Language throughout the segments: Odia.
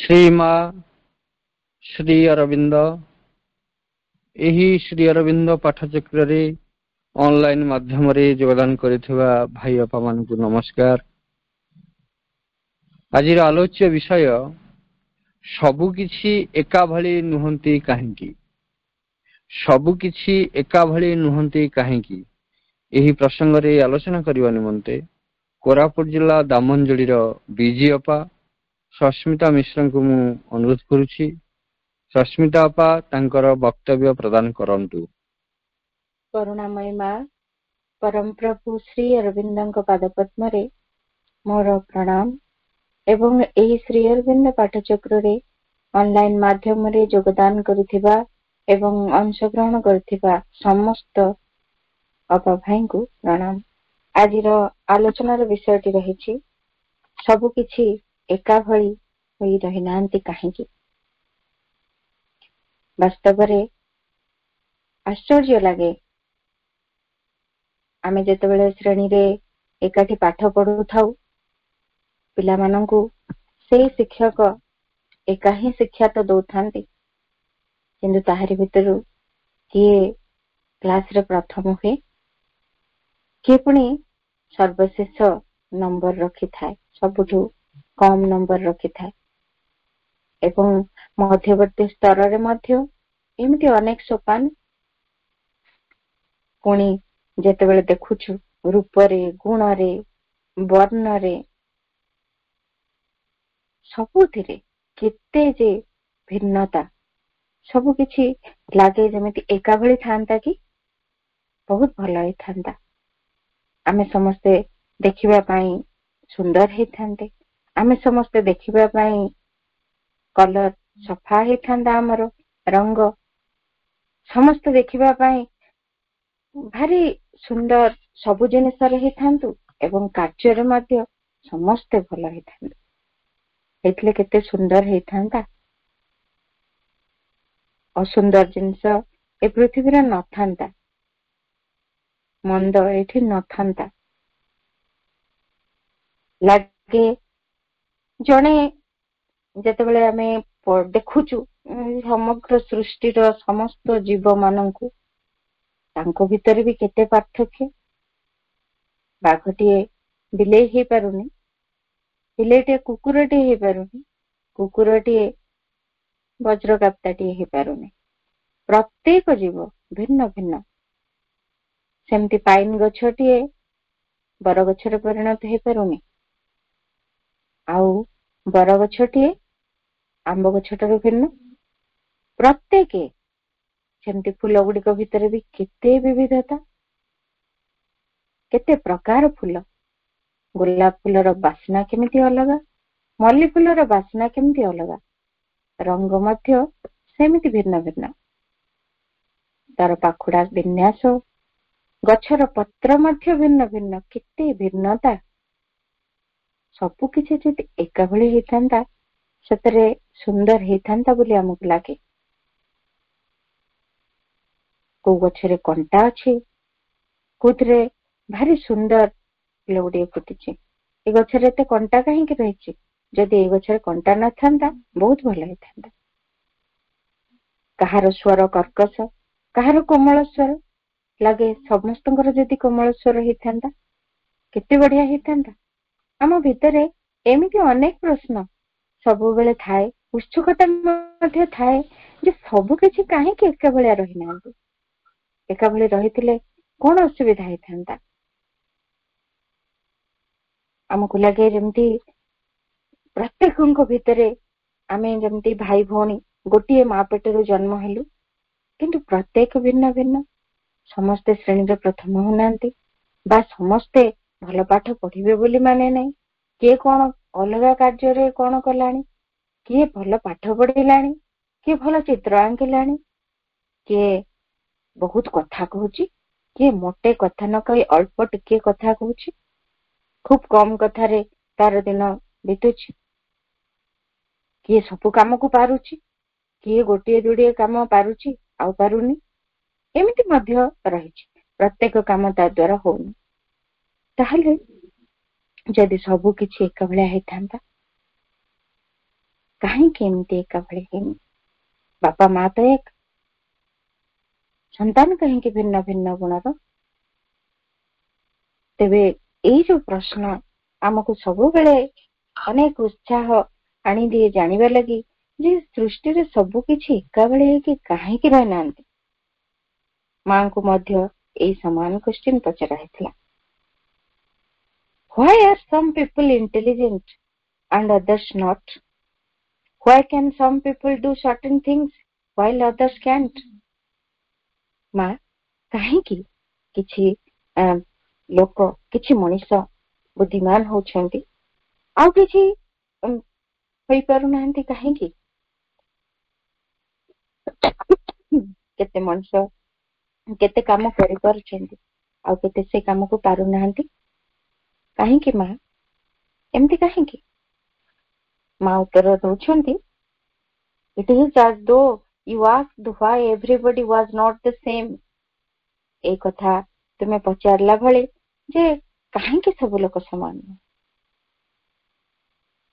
श्रीमा श्री अरविंद श्री अरविंद पाठचक्र ऑनलाइन माध्यम रे योगदान करिथिबा भाई अपा मानकु नमस्कार। आज आलोच्य विषय सबुकिछि एका भली नुहंती काहेकि, सबुकिछि एका भली नुहंती काहेकि एही प्रसंग रे आलोचना करबा निमंते कोरापुट जिला दामनजोड़ी बीजी अपा सस्मिता मिश्र को मु अनुरोध करुछि। सस्मिता अपा तांकर वक्तव्य प्रदान करंतु। करुणामयी माँ परम प्रभु श्री अरविंद पादपद्म रे मोर प्रणाम एवं एही श्री अरविंद पाठचक्र रे ऑनलाइन माध्यम रे योगदान करिथिबा एवं अंशग्रहण करिथिबा समस्त अपा भाई को प्रणाम। आज आलोचनार विषयटी रही सबु किछि एका भली होई रही नांती काहेकि। वास्तव रे आश्चर्य लगे आमे जेतेबेले श्रेणी रे एकाठी पाठ पढ़ु थाउ पिला मानंकु से शिक्षक एका ही शिक्षा तो दौथांती किंतु ताहारी भितरु किए क्लास रे प्रथम हुए किए पुणी सर्वशेष नंबर रखी थाए, सबुठु कम नंबर रखी थाए एवं मध्यवर्ती स्तर रे मध्य एमती अनेक सोपान पुणी जेतेबेले देखुछु रूपरे गुणरे वर्णरे सबुथिरे केते जे भिन्नता सबु किछि लागे जेमिति एका भली थांता कि बहुत भल होई थांता। आमे समस्ते देखिबा पई सुंदर हे थांते, आमे समस्ते देखिबा पई कलर सफा हे थांदा, हमर रंग समस्त देखिबा पई भारी सुंदर सबु जिनिस रे थांतु एवं कार्य रे मध्य समस्त भल हे थांतु। एथले केते सुंदर हे थांता। असुंदर जिनिस ए पृथ्वी रे न थांता, मंद एठी न थांता। लागे जणे जेतेबेले आमे देखुचु समग्र सृष्टि रो समस्त जीव मानंकु तांको भितर भी केते पार्थक्य। बाघटिए बिलेई हे पारुनी, बिलेईटे कुकुरटे हे पारुनी, कुकुरटे वज्रकाप्ताटे हे पारुनी। प्रत्येक जीव भिन्न भिन्न। सेमती पाइन गछटिए बर गछरे परिणत हे पारुनी, आउ बर गछटिए आंब गछटारो भिन्न। प्रत्येक सेमती फूल गुड़िक भितर भी केते विविधता, केते प्रकार फूल। गोलाप फूलर बास्ना केमिति अलगा, मल्ली फूलर बास्ना केमिति अलगा, रंग मध्य सेमिति भिन्न भिन्न। तार पाखुड़ा विन्यास, गछर पत्र मध्य भिन्न भिन्न, केते भिन्नता। सबु किछि जदि एका भली हेथांता सतरे सुंदर हेथांता बोली हमकु लागे। को गछरे कंटा अछि, कोथरे भारी सुंदर फूल गुड़िए फुटिछि। ए गछरे ते कंटा काहेकि रहिछि? जदि ए गछरे कंटा न थांता बहुत भल हेथांता। कहार स्वर कर्कश, कहार कोमल स्वर, लागे समस्तंकर जदि कोमल स्वर हेथांता केते बढ़िया हेथांता। आम भितरे एमिति अनेक प्रश्न सबु बेले थाए, उत्सुकता मध्य थाए जे सबु किछि काहेकि एका भलिया रहि नांती। एका भली रहिथिले कोन असुविधा हेथांता। आमको लगे जेमती प्रत्येकଙ୍କ भितरे आमे जेमती भाई भौणी गोटिए माँ पेटरू जन्म हेलु किंतु प्रत्येक भिन्न भिन्न। समस्ते श्रेणी प्रथम होनांती बा समस्ते भल पाठ पढ़िबे बोली माने नहीं। किए कौन अलगा कार्य रे कौन कलानी, किए भल पाठ पढ़िलानी, किए भल चित्र आंकिलानी, किए बहुत कथा कहूची, किए मोटे कथा न कही अल्प टिके कथा कहूची, खूब कम कथारे तार दिन बीतुची। किए सबु काम को पारुची, किए गोटे जोड़िए काम पारुची आउ पारुनी, एमिति मध्य रहिछि। प्रत्येक काम ता द्वारा होउनी। ताहले जदि सबु किछि एका भलिया हेथांता କାହିଁକି ଏମିତି ଏକା ଭଳି ହେଇନି? ବାପା ମା ତ ଏକ, ସନ୍ତାନ କାହିଁକି ଭିନ୍ନ ଭିନ୍ନ ଗୁଣର? ତେବେ ଏଇ ଯୋଉ ପ୍ରଶ୍ନ ଆମକୁ ସବୁବେଳେ ଅନେକ ଉତ୍ସାହ ଆଣିଦିଏ ଜାଣିବା ଲାଗି ଯେ ସୃଷ୍ଟିରେ ସବୁ କିଛି ଏକା ଭଳି ହେଇକି କାହିଁକି ରହିନାହାନ୍ତି। ମାଙ୍କୁ ମଧ୍ୟ ଏଇ ସମାନ କ୍ୱେଶ୍ଚିନ୍ ପଚରା ହେଇଥିଲା। Why are some people intelligent and others not? Why can some people do certain things while others can't? ମା, କାହିଁକି କିଛି ଲୋକ, କିଛି ମଣିଷ ବୁଦ୍ଧିମାନ ହଉଛନ୍ତି ଆଉ କିଛି ହୋଇପାରୁନାହାନ୍ତି କାହିଁକି? କେତେ ମଣିଷ କେତେ କାମ କରିପାରୁଛନ୍ତି ଆଉ କେତେ ସେ କାମକୁ ପାରୁନାହାନ୍ତି କାହିଁକି? ମା, ଏମିତି କାହିଁକି? ମା ଉତ୍ତର ଦଉଛନ୍ତି, it is as though you asked why everybody was not the same. ଏଇ କଥା ତୁମେ ପଚାରିଲା ଭଳି ଯେ କାହିଁକି ସବୁ ଲୋକ ସମାନ ନୁହେଁ।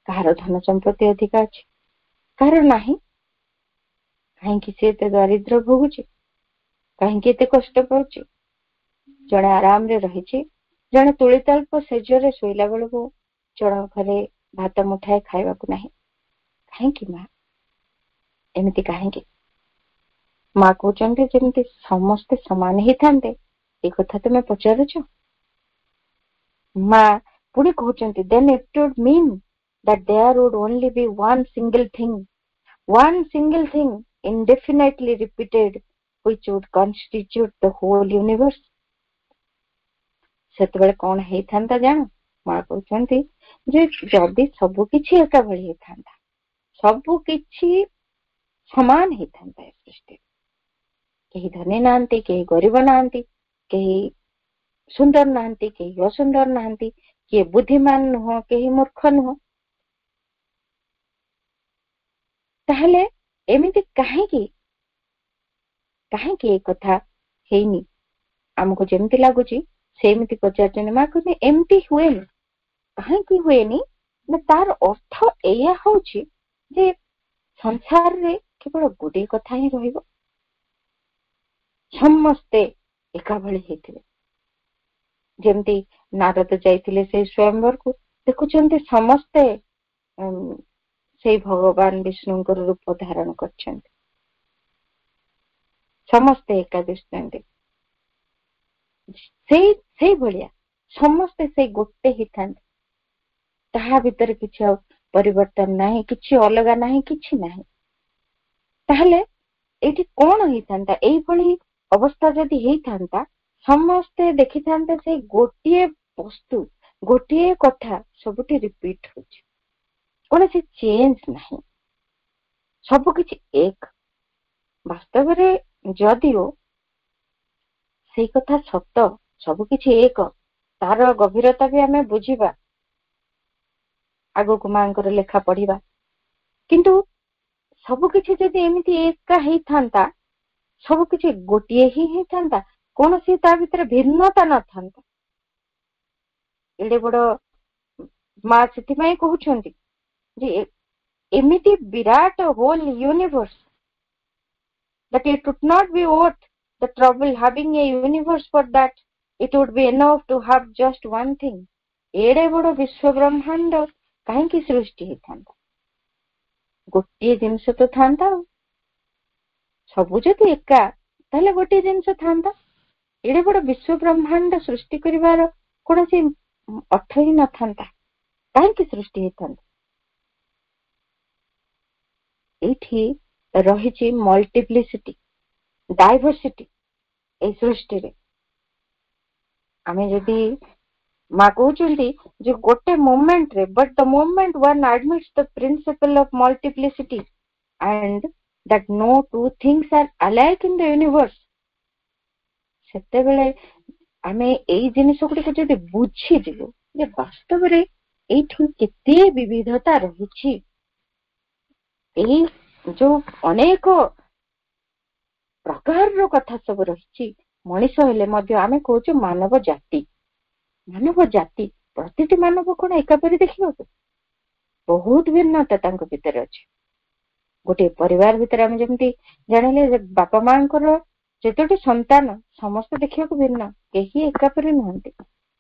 କାହାର ଧନ ସମ୍ପତ୍ତି ଅଧିକା ଅଛି, କାହାର ନାହିଁ। କାହିଁକି ସେ ଏତେ ଦାରିଦ୍ର୍ୟ ଭୋଗୁଛି, କାହିଁକି ଏତେ କଷ୍ଟ ପାଉଛି? ଜଣେ ଆରାମରେ ରହିଛି, ଜଣେ ତୁଳିତଳ୍ପ ଶେଯରେ ଶୋଇଲା ବେଳକୁ ଜଣଙ୍କ ଘରେ ଭାତ ମୁଠାଏ ଖାଇବାକୁ ନାହିଁ। କାହିଁକି ମା, ଏମିତି କାହିଁକି? ମା କହୁଛନ୍ତି ଯେମିତି ସମସ୍ତେ ସମାନ ହେଇଥାନ୍ତେ, ଏ କଥା ତୁମେ ପଚାରୁଛ। ମା ପୁଣି କହୁଛନ୍ତି, then it would mean that there would only be one single thing indefinitely repeated which would constitute the whole universe. ସେତେବେଳେ କଣ ହେଇଥାନ୍ତା ଜାଣ? ମା କହୁଛନ୍ତି ଯେ ଯଦି ସବୁ କିଛି ଏକା ଭଳି ହେଇଥାନ୍ତା, ସବୁ କିଛି ସମାନ ହେଇଥାନ୍ତା ଏ ସୃଷ୍ଟିରେ, କେହି ଧନୀ ନାହାନ୍ତି, କେହି ଗରିବ ନାହାନ୍ତି, କେହି ସୁନ୍ଦର ନାହାନ୍ତି, କେହି ଅସୁନ୍ଦର ନାହାନ୍ତି, କିଏ ବୁଦ୍ଧିମାନ ନୁହଁ, କେହି ମୂର୍ଖ ନୁହଁ, ତାହେଲେ ଏମିତି କାହିଁକି କାହିଁକି ଏ କଥା ହେଇନି? ଆମକୁ ଯେମିତି ଲାଗୁଛି ସେମିତି ପଚାରୁଛନ୍ତି। ମା କହୁଛନ୍ତି ଏମିତି ହୁଏନି। କାହିଁକି ହୁଏନି ନା ତାର ଅର୍ଥ ଏଇଆ ହଉଛି ଯେ ସଂସାରରେ କେବଳ ଗୋଟିଏ କଥା ହିଁ ରହିବ, ସମସ୍ତେ ଏକା ଭଳି ହେଇଥିବେ। ଯେମିତି ନାରଦ ଯାଇଥିଲେ ସେଇ ସ୍ୱୟଂବରକୁ, ଦେଖୁଛନ୍ତି ସମସ୍ତେ ସେଇ ଭଗବାନ ବିଷ୍ଣୁଙ୍କର ରୂପ ଧାରଣ କରିଛନ୍ତି, ସମସ୍ତେ ଏକା ଦିଶୁଛନ୍ତି। ସେଇଭଳିଆ ସମସ୍ତେ ସେଇ ଗୋଟେ ହେଇଥାନ୍ତି, ତାହା ଭିତରେ କିଛି ଆଉ ପରିବର୍ତ୍ତନ ନାହିଁ, କିଛି ଅଲଗା ନାହିଁ, କିଛି ନାହିଁ। ତାହେଲେ ଏଇଠି କଣ ହେଇଥାନ୍ତା? ଏଇଭଳି ଅବସ୍ଥା ଯଦି ହେଇଥାନ୍ତା, ସମସ୍ତେ ଦେଖିଥାନ୍ତେ ସେଇ ଗୋଟିଏ ବସ୍ତୁ, ଗୋଟିଏ କଥା ସବୁଠି ରିପିଟ୍ ହଉଛି, କୌଣସି ଚେଞ୍ଜ ନାହିଁ, ସବୁକିଛି ଏକ। ବାସ୍ତବରେ ଯଦିଓ ସେଇ କଥା ସତ, ସବୁକିଛି ଏକ, ତାର ଗଭୀରତା ବି ଆମେ ବୁଝିବା, ଆଗକୁ ମାଙ୍କର ଲେଖା ପଢିବା, କିନ୍ତୁ ସବୁକିଛି ଯଦି ଏମିତି ଏକା ହେଇଥାନ୍ତା, ସବୁକିଛି ଗୋଟିଏ ହିଁ ହେଇଥାନ୍ତା, କୌଣସି ତା ଭିତରେ ଭିନ୍ନତା ନଥାନ୍ତା। ଏଡେ ବଡ ମା ସେଥିପାଇଁ କହୁଛନ୍ତି ଯେ ଏମିତି ବିରାଟ ହୋଲ universe, that it would not be worth the trouble having a universe, for that it would be enough to have just one thing. ଏଡେ ବଡ ବିଶ୍ୱ ବ୍ରହ୍ମାଣ୍ଡ କାହିଁକି ସୃଷ୍ଟି ହେଇଥାନ୍ତା? ଗୋଟିଏ ଜିନିଷ ତ ଥାନ୍ତା। ଆଉ ସବୁ ଯଦି ଏକା, ତାହେଲେ ଗୋଟିଏ ଜିନିଷ ଥାନ୍ତା। ଏଡେ ବଡ ବିଶ୍ୱ ବ୍ରହ୍ମାଣ୍ଡ ସୃଷ୍ଟି କରିବାର କୌଣସି ଅର୍ଥ ହିଁ ନଥାନ୍ତା, କାହିଁକି ସୃଷ୍ଟି ହେଇଥାନ୍ତା? ଏଇଠି ରହିଛି ମଲ୍ଟିପ୍ଲିସିଟି, ଡାଇଭର୍ସିଟି ଏଇ ସୃଷ୍ଟିରେ। ଆମେ ଯଦି ମା କହୁଛନ୍ତି ଯେ ଗୋଟେ ମୋମେଣ୍ଟରେ, but the moment one admits the principle of multiplicity and that no two things are alike in the universe, ସେତେବେଳେ ଆମେ ଏଇ ଜିନିଷ ଗୁଡ଼ିକୁ ଯଦି ବୁଝିଯିବୁ ଯେ ବାସ୍ତବରେ ଏଇଠି କେତେ ବିବିଧତା ରହିଛି, ଏଇ ଯୋଉ ଅନେକ ପ୍ରକାରର କଥା ସବୁ ରହିଛି, ମଣିଷ ହେଲେ ମଧ୍ୟ ଆମେ କହୁଛୁ ମାନବ ଜାତି, ପ୍ରତିଟି ମାନବ କଣ ଏକାପରି ଦେଖିବାକୁ? ବହୁତ ଭିନ୍ନତା ତାଙ୍କ ଭିତରେ ଅଛି। गोटे परिवार भितर आम जमी जानिले बापा मांकर जतोटी संतान समस्त देखा भिन्न कहीं एकापरी नुहति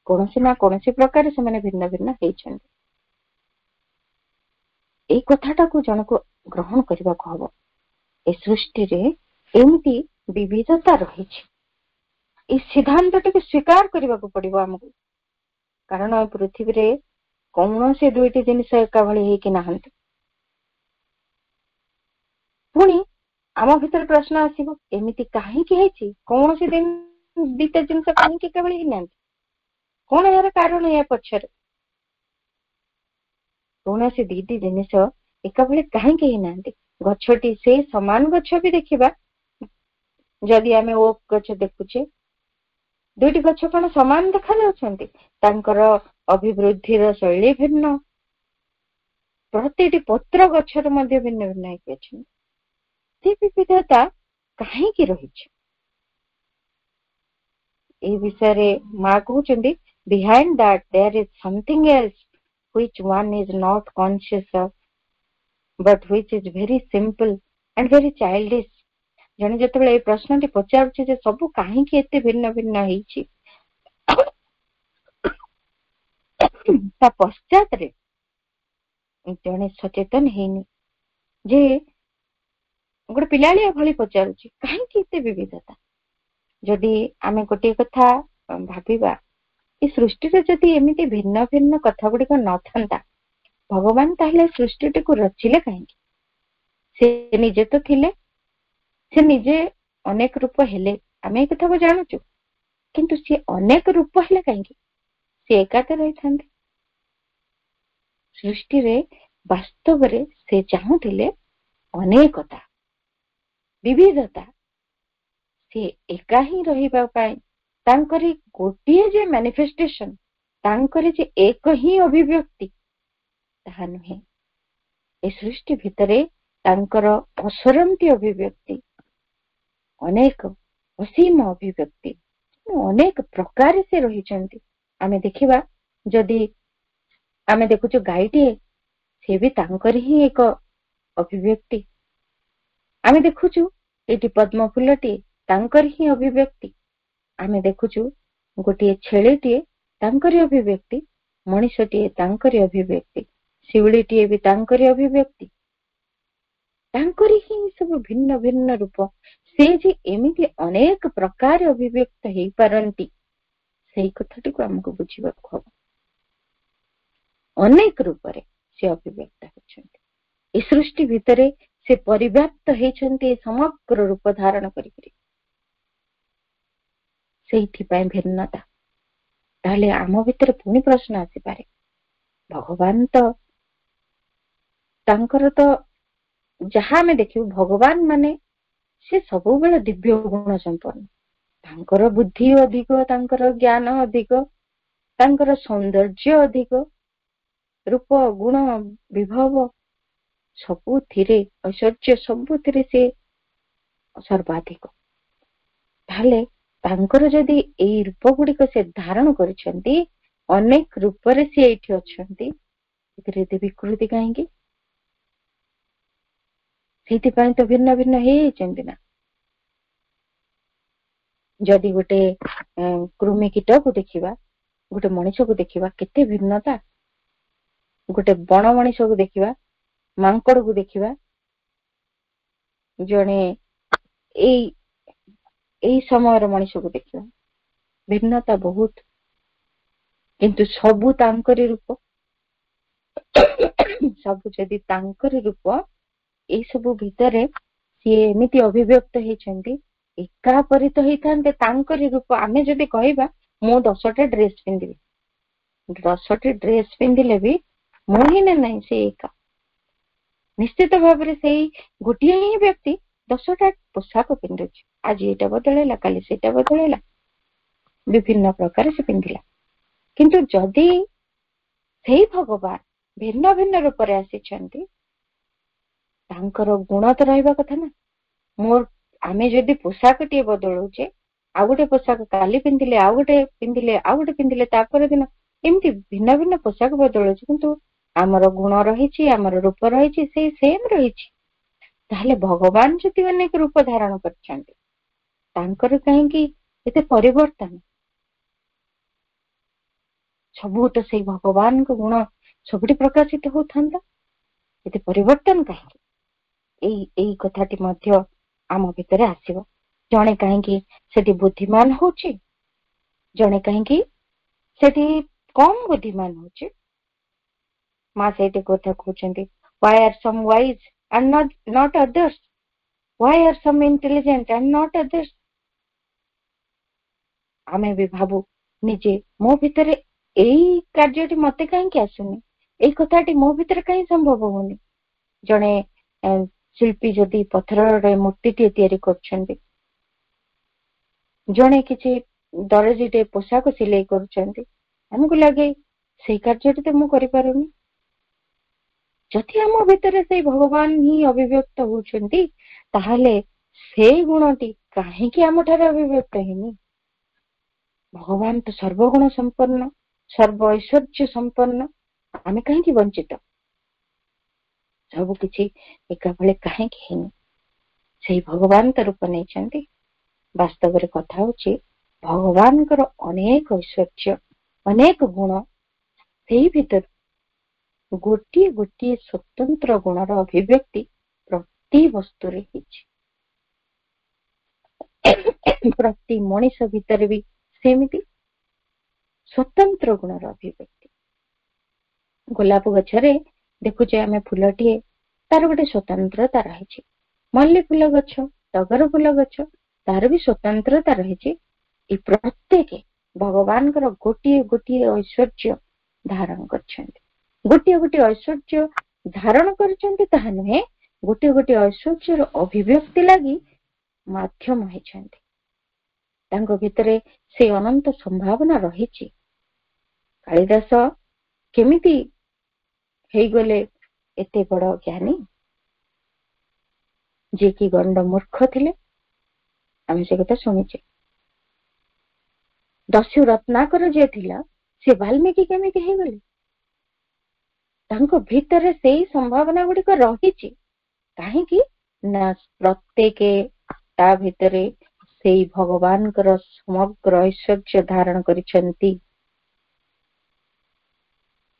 कौन ना कौन प्रकार से भिन्न भिन्न होती कथाटा को जन को ग्रहण करने को हम ए सृष्टि रे एमती विविधता रही सिद्धांत टी स्वीकार करने को पड़ो आमको कारण पृथ्वी रे कौन से दुईटी जिनिस एका भली होकी नाहंती पुणी आम भीतर प्रश्न आसब एमती कहीं कौन से दीटा जिनस कहीं एका भली ना कौन यार कारण या पछर कौन से दीटी जिनिस एका भली कहीं ना गछटी से समान गछ भी देखा जदि आम ओक गछ देखुचे दुईटी गछ कौन समान देखा अभिवृद्धि शैली भिन्न प्रति पत्र गछर भिन्न भिन्न विविधता कहीं रही विषय माँ कहते behind that there is something else which one is not conscious of but which is very simple and very childish जने जतबेले प्रश्न टी पचारुचे जे सब कहीं एते भिन्न भिन्न होईछि ता पश्चात रे जने सचेतन हेनी जे गोटे पिलालिया भली पचारुची कहीं एते विविधता जदि आमे गोटे कथा भाबिबा ई सृष्टि रे जदि एमिति भिन्न भिन्न कथा गुडी को न थांता भगवान ताहले सृष्टि टी को रचिले कहीं से निजे तो थिले से निजे अनेक रूप हेले आमे कथा को जानूचु किंतु से अनेक रूप हेले कहीं से एकाते रही थांते सृष्टि रे वास्तव रे से चाहूथिले अनेकता विविधता से एका ही रहिबा पाई तांकरी गोटिए जे मैनिफेस्टेशन तांकरी जे एक ही अभिव्यक्ति ताहा नुहे ए सृष्टि भितरे तांकर असरंती अभिव्यक्ति अनेक असीम अभिव्यक्ति अनेक प्रकार से रही आमे देखिबा जदि आमे देखुचु गाईटी से भी तांकर ही एक अभिव्यक्ति आमे देखुचु एटी पद्म फूलटी तांकर ही अभिव्यक्ति आमे देखुचु गोटे छेळीटी तांकर अभिव्यक्ति मनीषटी तांकर अभिव्यक्ति शिवलीटी भी तांकर अभिव्यक्ति तांकरी ही सब भिन्न भिन्न रूप से जे एमिति अनेक प्रकार अभिव्यक्त हो पारंती सेही कथाटी को हमको बुझिबा को अनेक रूप रे से अभिव्यक्त होछन्ती ए सृष्टि भितरे से परिव्याप्त हेछन्ती समग्र रूप धारण करिकरी सेही पय भिन्नता ताले आम भितर पुणी प्रश्न आसी पारे भगवान तो तांकर तो जहाँ में देखियो भगवान माने से सब बेले दिव्य गुण संपन्न तांकर बुद्धि अधिक तांकर ज्ञान अधिक तांकर सौंदर्य अधिक रूप गुण विभव सबुथिरे ऐश्वर्य सबुथिरे से सर्वाधिक ताले तांकर जदि एई रूप गुड़िक से धारण करिसेंती अनेक रूप रे से एठी अछंती एते विकृति काहेकी सेथिपाई तो भिन्न भिन्न हेचंती ना जदि गोटे कृमि कीट को देखिबा गोटे मनीष को देखिबा केते भिन्नता गोटे बण मनीष को देखिबा मांकड़ को देखिबा जने एई समय मनीष को देखिबा भिन्नता बहुत किंतु सबु तांकरी रूप सबु जदि तांकरी रूप ए सबु भितरे सी एमिति अभिव्यक्त हेचंती एका परि तो हेथांते तांकरी रूप आमे जदि कहबा मो 10टा ड्रेस पिंदिबी 10टी ड्रेस पिंदिले भी मो ही नहीं से एका निश्चित भाव में से गोटिए ही व्यक्ति 10टा पोशाक पिंधु आज एटा बदलेला काली सेटा बदलेला विभिन्न प्रकार से पिंधिला किंतु जदि सेही भगवान भिन्न भिन्न रूप रे आसीछंती तांकर गुण तो रहिबा कथा ना मोर आमे जदि पोशाक टी बदलुचे आ गोटे पोशाक काली पिंधिले आ गोटे पिंधिले तापर दिन एमती भिन्न भिन्न पोशाक बदलुचे किंतु आमर गुण रही आमर रूप रही से सेम रही ତାହେଲେ ଭଗବାନ ଯଦି ଅନେକ ରୂପ ଧାରଣ କରିଛନ୍ତି, ତାଙ୍କର କାହିଁକି ଏତେ ପରିବର୍ତ୍ତନ? ସବୁ ତ ସେଇ ଭଗବାନଙ୍କ ଗୁଣ ସବୁଠି ପ୍ରକାଶିତ ହଉଥାନ୍ତା, ଏତେ ପରିବର୍ତ୍ତନ କାହିଁକି? ଏଇ କଥାଟି ମଧ୍ୟ ଆମ ଭିତରେ ଆସିବ। ଜଣେ କାହିଁକି ସେଠି ବୁଦ୍ଧିମାନ ହଉଛି, ଜଣେ କାହିଁକି ସେଠି କମ ବୁଦ୍ଧିମାନ ହଉଛି। ମା ସେଇଠି କଥା କହୁଛନ୍ତି, why are some wise and not others? Why are some intelligent and not others? ଆମେ ବି ଭାବୁ ନିଜେ, ମୋ ଭିତରେ ଏଇ କାର୍ଯ୍ୟଟି ମତେ କାହିଁକି ଆସୁନି, ଏଇ କଥାଟି ମୋ ଭିତରେ କାହିଁ ସମ୍ଭବ ହଉନି। ଜଣେ ଶିଳ୍ପୀ ଯଦି ପଥରରେ ମୂର୍ତ୍ତିଟିଏ ତିଆରି କରୁଛନ୍ତି, ଜଣେ କିଛି ଦରଜିଟେ ପୋଷାକ ସିଲେଇ କରୁଛନ୍ତି, ଆମକୁ ଲାଗେ ସେଇ କାର୍ଯ୍ୟଟି ତ ମୁଁ କରିପାରୁନି। ଯଦି ଆମ ଭିତରେ ସେଇ ଭଗବାନ ହିଁ ଅଭିବ୍ୟକ୍ତ ହଉଛନ୍ତି, ତାହେଲେ ସେଇ ଗୁଣଟି କାହିଁକି ଆମଠାରେ ଅଭିବ୍ୟକ୍ତ ହେଇନି? ଭଗବାନ ତ ସର୍ବଗୁଣ ସମ୍ପନ୍ନ, ସର୍ବ ଐଶ୍ୱର୍ଯ୍ୟ ସମ୍ପନ୍ନ, ଆମେ କାହିଁକି ବଞ୍ଚିତ? ସବୁ କିଛି ଏକା ବେଳେ କାହିଁକି ହେଇନି? ସେଇ ଭଗବାନ ତ ରୂପ ନେଇଛନ୍ତି। ବାସ୍ତବରେ କଥା ହଉଛି, ଭଗବାନଙ୍କର ଅନେକ ଐଶ୍ୱର୍ଯ୍ୟ, ଅନେକ ଗୁଣ, ସେଇ ଭିତରୁ ଗୋଟିଏ ଗୋଟିଏ ସ୍ୱତନ୍ତ୍ର ଗୁଣର ଅଭିବ୍ୟକ୍ତି ପ୍ରତି ବସ୍ତୁରେ ହେଇଛି। ପ୍ରତି ମଣିଷ ଭିତରେ ବି ସେମିତି ସ୍ୱତନ୍ତ୍ର ଗୁଣର ଅଭିବ୍ୟକ୍ତି। ଗୋଲାପ ଗଛରେ ଦେଖୁଛେ ଆମେ ଫୁଲଟିଏ, ତାର ଗୋଟେ ସ୍ୱତନ୍ତ୍ରତା ରହିଛି। ମଲ୍ଲି ଫୁଲ ଗଛ, ଟଗର ଫୁଲ ଗଛ, ତାର ବି ସ୍ୱତନ୍ତ୍ରତା ରହିଛି। ଏ ପ୍ରତ୍ୟେକ ଭଗବାନଙ୍କର ଗୋଟିଏ ଗୋଟିଏ ଐଶ୍ୱର୍ଯ୍ୟ ଧାରଣ କରିଛନ୍ତି। ଗୋଟିଏ ଗୋଟିଏ ଐଶ୍ୱର୍ଯ୍ୟ ଧାରଣ କରିଛନ୍ତି ତାହା ନୁହେଁ, ଗୋଟିଏ ଗୋଟିଏ ଐଶ୍ୱର୍ଯ୍ୟର ଅଭିବ୍ୟକ୍ତି ଲାଗି ମାଧ୍ୟମ ହେଇଛନ୍ତି। ତାଙ୍କ ଭିତରେ ସେ ଅନନ୍ତ ସମ୍ଭାବନା ରହିଛି। କାଳିଦାସ କେମିତି ହେଇଗଲେ ଏତେ ବଡ ଜ୍ଞାନୀ, ଯିଏକି ଗଣ୍ଡ ମୂର୍ଖ ଥିଲେ, ଆମେ ସେ କଥା ଶୁଣିଛେ। ଦସ୍ୟୁ ରତ୍ନାକର ଯିଏ ଥିଲା, ସେ ବାଲ୍ମୀକି କେମିତି ହେଇଗଲେ? ତାଙ୍କ ଭିତରେ ସେଇ ସମ୍ଭାବନା ଗୁଡିକ ରହିଛି। କାହିଁକି ନା ପ୍ରତ୍ୟେକ ତା ଭିତରେ ସେଇ ଭଗବାନଙ୍କର ସମଗ୍ର ଐଶ୍ୱର୍ଯ୍ୟ ଧାରଣ କରିଛନ୍ତି।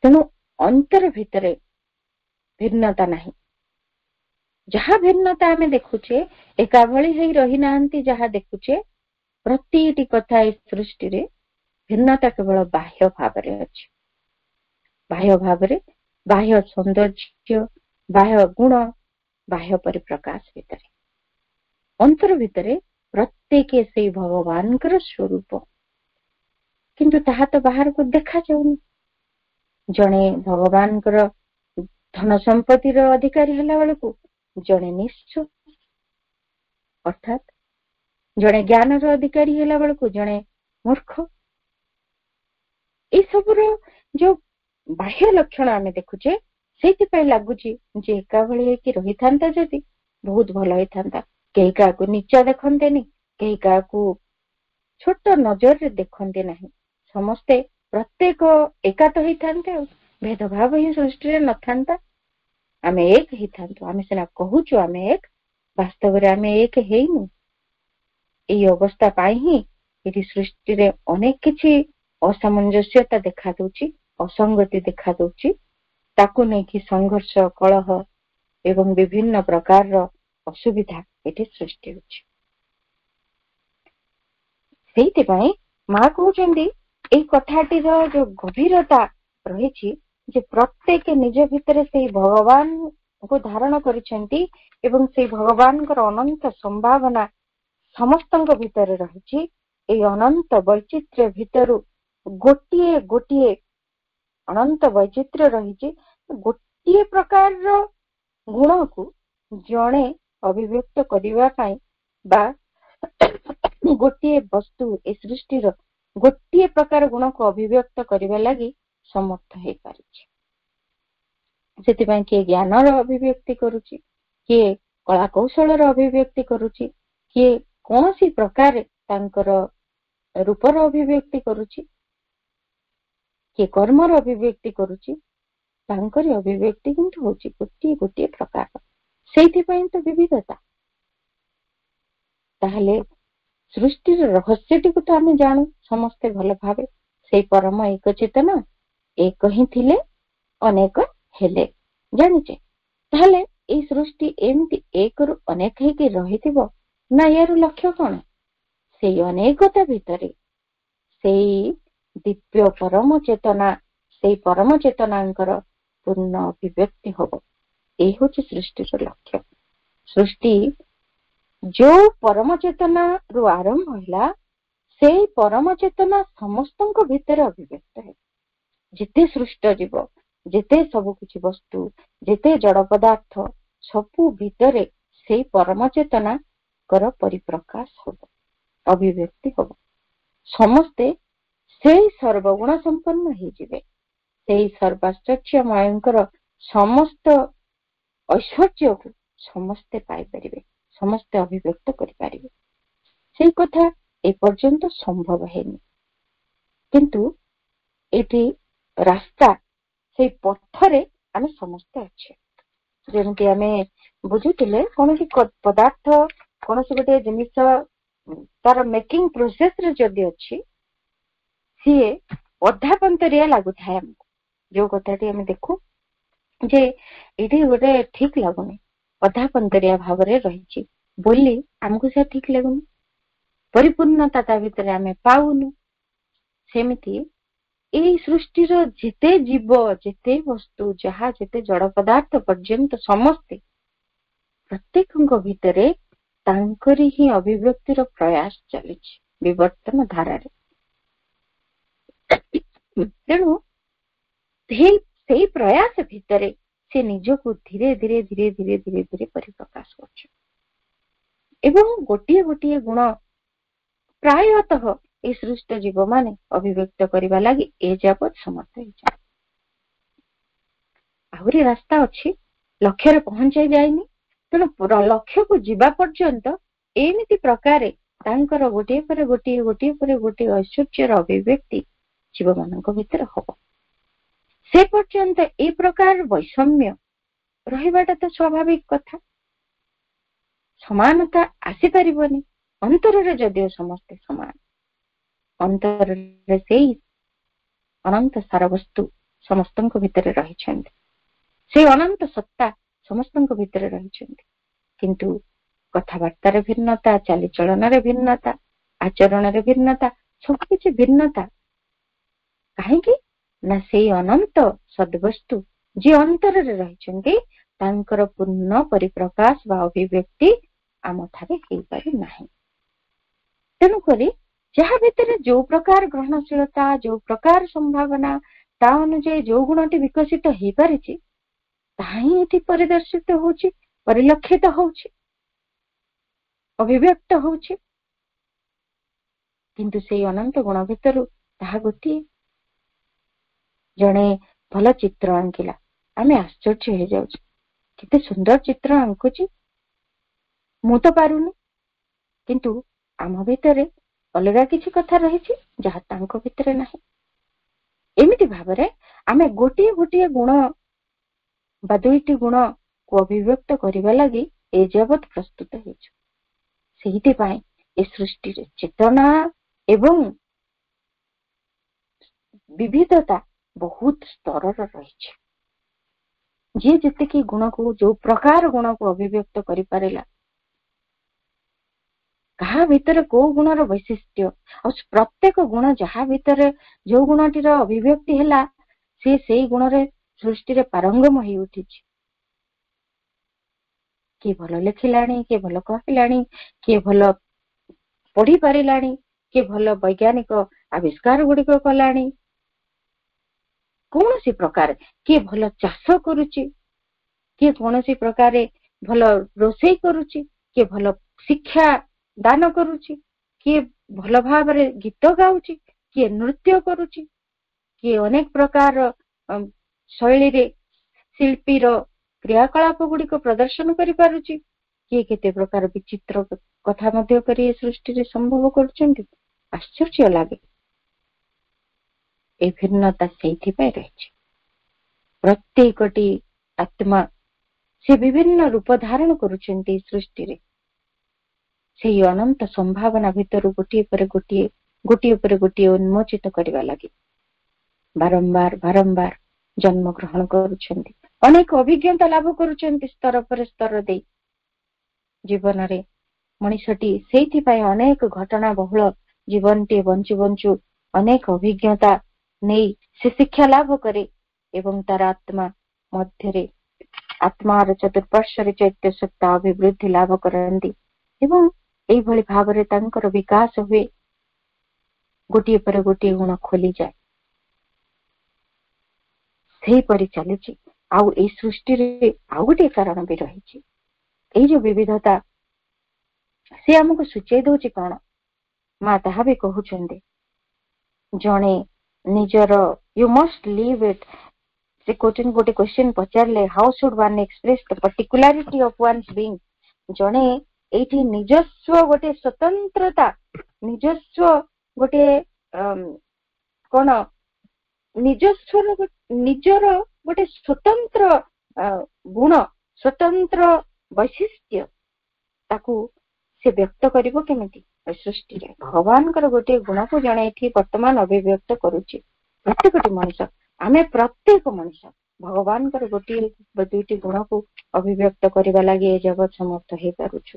ତେଣୁ ଅନ୍ତର ଭିତରେ ଭିନ୍ନତା ନାହିଁ। ଯାହା ଭିନ୍ନତା ଆମେ ଦେଖୁଛେ, ଏକା ଭଳି ହେଇ ରହିନାହାନ୍ତି। ଯାହା ଦେଖୁଛେ ପ୍ରତିଟି କଥା ଏ ସୃଷ୍ଟିରେ ଭିନ୍ନତା କେବଳ ବାହ୍ୟ ଭାବରେ ଅଛି। ବାହ୍ୟ ଭାବରେ, ବାହ୍ୟ ସୌନ୍ଦର୍ଯ୍ୟ, ବାହ୍ୟ ଗୁଣ, ବାହ୍ୟ ପରିପ୍ରକାଶ ଭିତରେ, ଅନ୍ତର ଭିତରେ ପ୍ରତ୍ୟେକ ସେଇ ଭଗବାନଙ୍କର ସ୍ୱରୂପ। କିନ୍ତୁ ତାହା ତ ବାହାରକୁ ଦେଖାଯାଉନି। ଜଣେ ଭଗବାନଙ୍କର ଧନ ସମ୍ପତ୍ତିର ଅଧିକାରୀ ହେଲା ବେଳକୁ ଜଣେ ନିଃସ୍ୱ, ଅର୍ଥାତ୍ ଜଣେ ଜ୍ଞାନର ଅଧିକାରୀ ହେଲା ବେଳକୁ ଜଣେ ମୂର୍ଖ। ଏସବୁର ଯୋଉ ବାହ୍ୟ ଲକ୍ଷଣ ଆମେ ଦେଖୁଛେ, ସେଇଥିପାଇଁ ଲାଗୁଛି ଯେ ଏକା ଭଳି ହେଇକି ରହିଥାନ୍ତା ଯଦି ବହୁତ ଭଲ ହେଇଥାନ୍ତା। କେହି କାହାକୁ ନିଚ ଦେଖନ୍ତେନି, କେହି କାହାକୁ ଛୋଟ ନଜରରେ ଦେଖନ୍ତି ନାହିଁ। ସମସ୍ତେ ପ୍ରତ୍ୟେକ ଏକାତ ହେଇଥାନ୍ତେ, ଆଉ ଭେଦଭାବ ହିଁ ସୃଷ୍ଟିରେ ନଥାନ୍ତା। ଆମେ ଏକ ହେଇଥାନ୍ତୁ। ଆମେ ସିନା କହୁଛୁ ଆମେ ଏକ, ବାସ୍ତବରେ ଆମେ ଏକ ହେଇନୁ। ଏଇ ଅବସ୍ଥା ପାଇଁ ହିଁ ଏଠି ସୃଷ୍ଟିରେ ଅନେକ କିଛି ଅସାମଞ୍ଜସ୍ୟତା ଦେଖା ଦଉଛି, ଅସଙ୍ଗତି ଦେଖା ଦଉଛି। ତାକୁ ନେଇକି ସଂଘର୍ଷ, କଳହ ଏବଂ ବିଭିନ୍ନ ପ୍ରକାରର ଅସୁବିଧା ଏଠି ସୃଷ୍ଟି ହେଉଛି। ସେଇଥିପାଇଁ ମା କହୁଛନ୍ତି, ଏଇ କଥାଟିର ଯୋଉ ଗଭୀରତା ରହିଛି, ଯେ ପ୍ରତ୍ୟେକ ନିଜ ଭିତରେ ସେଇ ଭଗବାନଙ୍କୁ ଧାରଣ କରିଛନ୍ତି ଏବଂ ସେଇ ଭଗବାନଙ୍କର ଅନନ୍ତ ସମ୍ଭାବନା ସମସ୍ତଙ୍କ ଭିତରେ ରହିଛି। ଏଇ ଅନନ୍ତ ବୈଚିତ୍ର୍ୟ ଭିତରୁ ଗୋଟିଏ ଗୋଟିଏ ଅନନ୍ତ ବୈଚିତ୍ର୍ୟ ରହିଛି। ଗୋଟିଏ ପ୍ରକାରର ଗୁଣକୁ ଜଣେ ଅଭିବ୍ୟକ୍ତ କରିବା ପାଇଁ, ବା ଗୋଟିଏ ବସ୍ତୁ ଏ ସୃଷ୍ଟିର ଗୋଟିଏ ପ୍ରକାର ଗୁଣକୁ ଅଭିବ୍ୟକ୍ତ କରିବା ଲାଗି ସମର୍ଥ ହେଇପାରିଛି। ସେଥିପାଇଁ କିଏ ଜ୍ଞାନର ଅଭିବ୍ୟକ୍ତି କରୁଛି, କିଏ କଳା କୌଶଳର ଅଭିବ୍ୟକ୍ତି କରୁଛି, କିଏ କୌଣସି ପ୍ରକାରେ ତାଙ୍କର ରୂପର ଅଭିବ୍ୟକ୍ତି କରୁଛି, କିଏ କର୍ମର ଅଭିବ୍ୟକ୍ତି କରୁଛି। ତାଙ୍କରି ଅଭିବ୍ୟକ୍ତି କିନ୍ତୁ ହଉଛି ଗୋଟିଏ ଗୋଟିଏ ପ୍ରକାର। ସେଇଥିପାଇଁ ତ ବିବିଧତା। ତାହେଲେ ସୃଷ୍ଟିର ରହସ୍ୟଟିକୁ ତ ଆମେ ଜାଣୁ ସମସ୍ତେ ଭଲ ଭାବେ। ସେଇ ପରମ ଏକ ଚେତନା ଏକ ହିଁ ଥିଲେ ଅନେକ ହେଲେ, ଜାଣିଛେ। ତାହେଲେ ଏଇ ସୃଷ୍ଟି ଏମିତି ଏକରୁ ଅନେକ ହେଇକି ରହିଥିବ ନା, ୟାର ଲକ୍ଷ୍ୟ କଣ? ସେଇ ଅନେକତା ଭିତରେ ସେଇ ଦିବ୍ୟ ପରମ ଚେତନା, ସେଇ ପରମ ଚେତନାଙ୍କର ପୂର୍ଣ୍ଣ ଅଭିବ୍ୟକ୍ତି ହବ। ଏଇ ହଉଛି ସୃଷ୍ଟିର ଲକ୍ଷ୍ୟ। ସୃଷ୍ଟି ଯୋଉ ପରମ ଚେତନାରୁ ଆରମ୍ଭ ହେଲା, ସେଇ ପରମ ଚେତନା ସମସ୍ତଙ୍କ ଭିତରେ ଅଭିବ୍ୟକ୍ତ ହେବ। ଯେତେ ସୃଷ୍ଟ ଜୀବ, ଯେତେ ସବୁ କିଛି ବସ୍ତୁ, ଯେତେ ଜଡ ପଦାର୍ଥ, ସବୁ ଭିତରେ ସେଇ ପରମ ଚେତନାଙ୍କର ପରିପ୍ରକାଶ ହବ, ଅଭିବ୍ୟକ୍ତି ହବ। ସମସ୍ତେ ସେଇ ସର୍ବଗୁଣ ସମ୍ପନ୍ନ ହେଇଯିବେ। ସେଇ ସର୍ବାଶ୍ଚର୍ଯ୍ୟମୟଙ୍କର ସମସ୍ତ ଐଶ୍ୱର୍ଯ୍ୟକୁ ସମସ୍ତେ ପାଇପାରିବେ, ସମସ୍ତେ ଅଭିବ୍ୟକ୍ତ କରିପାରିବେ। ସେଇ କଥା ଏପର୍ଯ୍ୟନ୍ତ ସମ୍ଭବ ହେଇନି, କିନ୍ତୁ ଏଠି ରାସ୍ତା, ସେଇ ପଥରେ ଆମେ ସମସ୍ତେ ଅଛେ। ଯେମିତି ଆମେ ବୁଝୁଥିଲେ, କୌଣସି ପଦାର୍ଥ, କୌଣସି ଗୋଟେ ଜିନିଷ ତାର ମେକିଂ ପ୍ରୋସେସରେ ଯଦି ଅଛି, ସିଏ ଅଧା ପନ୍ତରିଆ ଲାଗୁଥାଏ ଆମକୁ। ଯୋଉ କଥାଟି ଆମେ ଦେଖୁ ଯେ ଏଇଠି ଗୋଟେ ଠିକ ଲାଗୁନି, ଅଧା ପନ୍ତରିଆ ଭାବରେ ରହିଛି ବୋଲି ଆମକୁ ସେ ଠିକ ଲାଗୁନି, ପରିପୂର୍ଣ୍ଣତା ତା ଭିତରେ ଆମେ ପାଉନୁ। ସେମିତି ଏଇ ସୃଷ୍ଟିର ଯେତେ ଜୀବ, ଯେତେ ବସ୍ତୁ, ଯାହା ଯେତେ ଜଡ ପଦାର୍ଥ ପର୍ଯ୍ୟନ୍ତ ସମସ୍ତେ, ପ୍ରତ୍ୟେକଙ୍କ ଭିତରେ ତାଙ୍କରି ହିଁ ଅଭିବ୍ୟକ୍ତିର ପ୍ରୟାସ ଚାଲିଛି ବିବର୍ତ୍ତନ ଧାରାରେ। ତେଣୁ ସେଇ ପ୍ରୟାସ ଭିତରେ ସେ ନିଜକୁ ଧୀରେ ଧୀରେ ଧୀରେ ଧୀରେ ଧୀରେ ଧୀରେ ପରିପ୍ରକାଶ କରୁଛି। ଏବଂ ଗୋଟିଏ ଗୋଟିଏ ଗୁଣ ପ୍ରାୟତଃ এই ସୃଷ୍ଟ ଜୀବ ମାନେ ଅଭିବ୍ୟକ୍ତ କରିବା ଲାଗି ଏ ଯାବତ ସମର୍ଥ ହେଇଛନ୍ତି। ଆହୁରି ରାସ୍ତା ଅଛି, ଲକ୍ଷ୍ୟରେ ପହଞ୍ଚାଇ ଯାଇନି। ତେଣୁ ଲକ୍ଷ୍ୟକୁ ଯିବା ପର୍ଯ୍ୟନ୍ତ ଏମିତି ପ୍ରକାରେ ତାଙ୍କର ଗୋଟିଏ ପରେ ଗୋଟିଏ, ଗୋଟିଏ ପରେ ଗୋଟିଏ ଐଶ୍ୱର୍ଯ୍ୟର ଅଭିବ୍ୟକ୍ତି ଜୀବମାନଙ୍କ ଭିତରେ ହବ। ସେ ପର୍ଯ୍ୟନ୍ତ ଏ ପ୍ରକାର ବୈଷମ୍ୟ ରହିବାଟା ତ ସ୍ୱାଭାବିକ କଥା। ସମାନତା ଆସିପାରିବନି। ଅନ୍ତରରେ ଯଦିଓ ସମସ୍ତେ ସମାନ, ଅନ୍ତରରେ ସେଇ ଅନନ୍ତ ସାରବସ୍ତୁ ସମସ୍ତଙ୍କ ଭିତରେ ରହିଛନ୍ତି, ସେଇ ଅନନ୍ତ ସତ୍ତା ସମସ୍ତଙ୍କ ଭିତରେ ରହିଛନ୍ତି। କିନ୍ତୁ କଥାବାର୍ତ୍ତାରେ ଭିନ୍ନତା, ଚାଲିଚଳନରେ ଭିନ୍ନତା, ଆଚରଣରେ ଭିନ୍ନତା, ସବୁକିଛି ଭିନ୍ନତା। କାହିଁକି ନା ସେଇ ଅନନ୍ତ ସଦ୍ବସ୍ତୁ ଯିଏ ଅନ୍ତରରେ ରହିଛନ୍ତି, ତାଙ୍କର ପୂର୍ଣ୍ଣ ପରିପ୍ରକାଶ ବା ଅଭିବ୍ୟକ୍ତି ଆମଠାରେ ହେଇପାରି ନାହିଁ। ତେଣୁକରି ଯାହା ଭିତରେ ଯୋଉ ପ୍ରକାର ଗ୍ରହଣଶୀଳତା, ଯୋଉ ପ୍ରକାର ସମ୍ଭାବନା, ତା ଅନୁଯାୟୀ ଯୋଉ ଗୁଣଟି ବିକଶିତ ହେଇପାରିଛି, ତାହା ହିଁ ଏଠି ପରିଦର୍ଶିତ ହଉଛି, ପରିଲକ୍ଷିତ ହଉଛି, ଅଭିବ୍ୟକ୍ତ ହଉଛି। କିନ୍ତୁ ସେଇ ଅନନ୍ତ ଗୁଣ ଭିତରୁ ତାହା ଗୋଟିଏ। ଜଣେ ଭଲ ଚିତ୍ର ଆଙ୍କିଲା, ଆମେ ଆଶ୍ଚର୍ଯ୍ୟ ହେଇଯାଉଛୁ, କେତେ ସୁନ୍ଦର ଚିତ୍ର ଆଙ୍କୁଛି, ମୁଁ ତ ପାରୁନି। କିନ୍ତୁ ଆମ ଭିତରେ ଅଲଗା କିଛି କଥା ରହିଛି ଯାହା ତାଙ୍କ ଭିତରେ ନାହିଁ। ଏମିତି ଭାବରେ ଆମେ ଗୋଟିଏ ଗୋଟିଏ ଗୁଣ ବା ଦୁଇଟି ଗୁଣକୁ ଅଭିବ୍ୟକ୍ତ କରିବା ଲାଗି ଏ ଯାବତ ପ୍ରସ୍ତୁତ ହେଇଛୁ। ସେଇଥିପାଇଁ ଏ ସୃଷ୍ଟିରେ ଚେତନା ଏବଂ ବିବିଧତା ବହୁତ ସ୍ତରର ରହିଛି। ଯିଏ ଯେତିକି ଗୁଣକୁ, ଯୋଉ ପ୍ରକାର ଗୁଣକୁ ଅଭିବ୍ୟକ୍ତ କରିପାରିଲା, କାହା ଭିତରେ କୋଉ ଗୁଣର ବୈଶିଷ୍ଟ୍ୟ, ଆଉ ପ୍ରତ୍ୟେକ ଗୁଣ ଯାହା ଭିତରେ ଯୋଉ ଗୁଣଟିର ଅଭିବ୍ୟକ୍ତି ହେଲା, ସେ ସେଇ ଗୁଣରେ ସୃଷ୍ଟିରେ ପାରଙ୍ଗମ ହେଇ ଉଠିଛି। କିଏ ଭଲ ଲେଖିଲାଣି, କିଏ ଭଲ କହିଲାଣି, କିଏ ଭଲ ପଢି ପାରିଲାଣି, କିଏ ଭଲ ବୈଜ୍ଞାନିକ ଆବିଷ୍କାର ଗୁଡିକ କଲାଣି, କୌଣସି ପ୍ରକାର କିଏ ଭଲ ଚାଷ କରୁଛି, କିଏ କୌଣସି ପ୍ରକାରେ ଭଲ ରୋଷେଇ କରୁଛି, କିଏ ଭଲ ଶିକ୍ଷା ଦାନ କରୁଛି, କିଏ ଭଲ ଭାବରେ ଗୀତ ଗାଉଛି, କିଏ ନୃତ୍ୟ କରୁଛି, କିଏ ଅନେକ ପ୍ରକାର ଶୈଳୀରେ ଶିଳ୍ପୀର କ୍ରିୟାକଳାପ ଗୁଡିକ ପ୍ରଦର୍ଶନ କରିପାରୁଛି, କିଏ କେତେ ପ୍ରକାର ବିଚିତ୍ର କଥା ମଧ୍ୟ କରି ଏ ସୃଷ୍ଟିରେ ସମ୍ଭବ କରୁଛନ୍ତି। ଆଶ୍ଚର୍ଯ୍ୟ ଲାଗେ। ଏ ଭିନ୍ନତା ସେଇଥିପାଇଁ ରହିଛି। ପ୍ରତ୍ୟେକଟି ଆତ୍ମା ସେ ବିଭିନ୍ନ ରୂପ ଧାରଣ କରୁଛନ୍ତି ସୃଷ୍ଟିରେ। ସେହି ଅନନ୍ତ ସମ୍ଭାବନା ଭିତରୁ ଗୋଟିଏ ପରେ ଗୋଟିଏ ଉନ୍ମୋଚିତ କରିବା ଲାଗି ବାରମ୍ବାର ବାରମ୍ବାର ଜନ୍ମ ଗ୍ରହଣ କରୁଛନ୍ତି। ଅନେକ ଅଭିଜ୍ଞତା ଲାଭ କରୁଛନ୍ତି ସ୍ତର ପରେ ସ୍ତର ଦେଇ ଜୀବନରେ। ମଣିଷଟି ସେଇଥିପାଇଁ ଅନେକ ଘଟଣା ବହୁଳ ଜୀବନଟିଏ ବଞ୍ଚୁ ବଞ୍ଚୁ ଅନେକ ଅଭିଜ୍ଞତା ନେଇ ସେ ଶିକ୍ଷା ଲାଭ କରେ ଏବଂ ତାର ଆତ୍ମା ମଧ୍ୟରେ ଆତ୍ମାର ଚତୁଃପାର୍ଶ୍ୱରେ ଚୈତ୍ୟ ସତ୍ତା ଅଭିବୃଦ୍ଧି ଲାଭ କରନ୍ତି ଏବଂ ଏଇଭଳି ଭାବରେ ତାଙ୍କର ବିକାଶ ହୁଏ। ଗୋଟିଏ ପରେ ଗୋଟିଏ ଗୁଣ ଖୋଲିଯାଏ। ସେହିପରି ଚାଲିଛି। ଆଉ ଏଇ ସୃଷ୍ଟିରେ ଆଉ ଗୋଟିଏ କାରଣ ବି ରହିଛି। ଏଇ ଯୋଉ ବିବିଧତା ସେ ଆମକୁ ସୂଚେଇ ଦଉଛି କଣ? ମା ତାହା ବି କହୁଛନ୍ତି, ଜଣେ ନିଜର ୟୁ ମଷ୍ଟ ଲିଭ୍ ଇଟ୍। ସେ କହୁଛନ୍ତି, ଗୋଟେ କ୍ୱେଶ୍ଚନ ପଚାରିଲେ, how should one express the particularity of one's being. ଜଣେ ଏଇଠି ନିଜସ୍ୱ ଗୋଟେ ସ୍ୱତନ୍ତ୍ରତା, ନିଜସ୍ୱ ଗୋଟେ କଣ ନିଜର ଗୋଟେ ସ୍ୱତନ୍ତ୍ର ଗୁଣ, ସ୍ୱତନ୍ତ୍ର ବୈଶିଷ୍ଟ୍ୟ, ତାକୁ ସେ ବ୍ୟକ୍ତ କରିବ କେମିତି? ସୃଷ୍ଟିରେ ଭଗବାନଙ୍କର ଗୋଟିଏ ଗୁଣକୁ ଜଣେ ଏଠି ବର୍ତ୍ତମାନ ଅଭିବ୍ୟକ୍ତ କରୁଛି। ପ୍ରତ୍ୟେକଟି ମଣିଷ, ଆମେ ପ୍ରତ୍ୟେକ ମଣିଷ ଭଗବାନଙ୍କର ଗୋଟିଏ ବା ଦୁଇଟି ଗୁଣକୁ ଅଭିବ୍ୟକ୍ତ କରିବା ଲାଗି ଏ ଜଗତ ସମର୍ଥ ହେଇପାରୁଛୁ।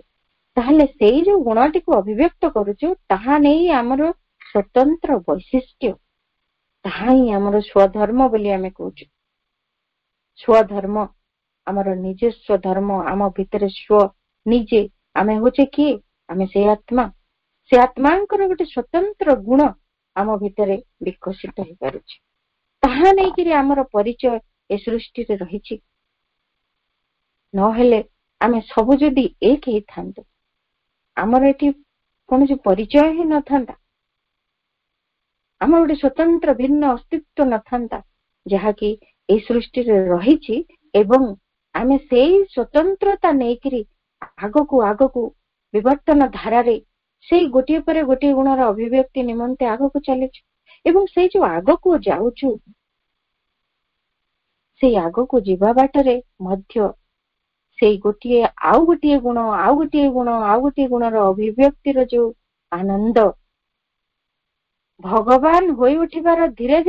ତାହେଲେ ସେଇ ଯୋଉ ଗୁଣଟିକୁ ଅଭିବ୍ୟକ୍ତ କରୁଛୁ, ତାହା ନେଇ ଆମର ସ୍ୱତନ୍ତ୍ର ବୈଶିଷ୍ଟ୍ୟ, ତାହା ହିଁ ଆମର ସ୍ୱଧର୍ମ ବୋଲି ଆମେ କହୁଛୁ। ସ୍ୱଧର୍ମ ଆମର ନିଜସ୍ୱ ଧର୍ମ। ଆମ ଭିତରେ ସ୍ୱ ନିଜେ ଆମେ ହଉଛେ କିଏ? ଆମେ ସେ ଆତ୍ମା। ସେ ଆତ୍ମାଙ୍କର ଗୋଟେ ସ୍ୱତନ୍ତ୍ର ଗୁଣ ଆମ ଭିତରେ ବିକଶିତ ହେଇପାରୁଛି। ତାହା ନେଇକିରି ଆମର ପରିଚୟ ଏ ସୃଷ୍ଟିରେ ରହିଛି। ନହେଲେ ଆମେ ସବୁ ଯଦି ଏକ ହେଇଥାନ୍ତୁ, ଆମର ଏଠି କୌଣସି ପରିଚୟ ହିଁ ନଥାନ୍ତା। ଆମର ଗୋଟେ ସ୍ୱତନ୍ତ୍ର ଭିନ୍ନ ଅସ୍ତିତ୍ୱ ନଥାନ୍ତା, ଯାହାକି ଏଇ ସୃଷ୍ଟିରେ ରହିଛି ଏବଂ ଆମେ ସେଇ ସ୍ୱତନ୍ତ୍ରତା ନେଇକିରି ଆଗକୁ ଆଗକୁ ବିବର୍ତ୍ତନ ଧାରାରେ ସେଇ ଗୋଟିଏ ପରେ ଗୋଟିଏ ଗୁଣର ଅଭିବ୍ୟକ୍ତି ନିମନ୍ତେ ଆଗକୁ ଚାଲିଛୁ। ଏବଂ ସେଇ ଯୋଉ ଆଗକୁ ଯାଉଛୁ, ସେଇ ଆଗକୁ ଯିବା ବାଟରେ ମଧ୍ୟ ସେଇ ଆଉ ଗୋଟିଏ ଗୁଣର ଅଭିବ୍ୟକ୍ତିର ଯୋଉ ଆନନ୍ଦ, ଭଗବାନ ହୋଇ ଉଠିବାର ଧୀରେ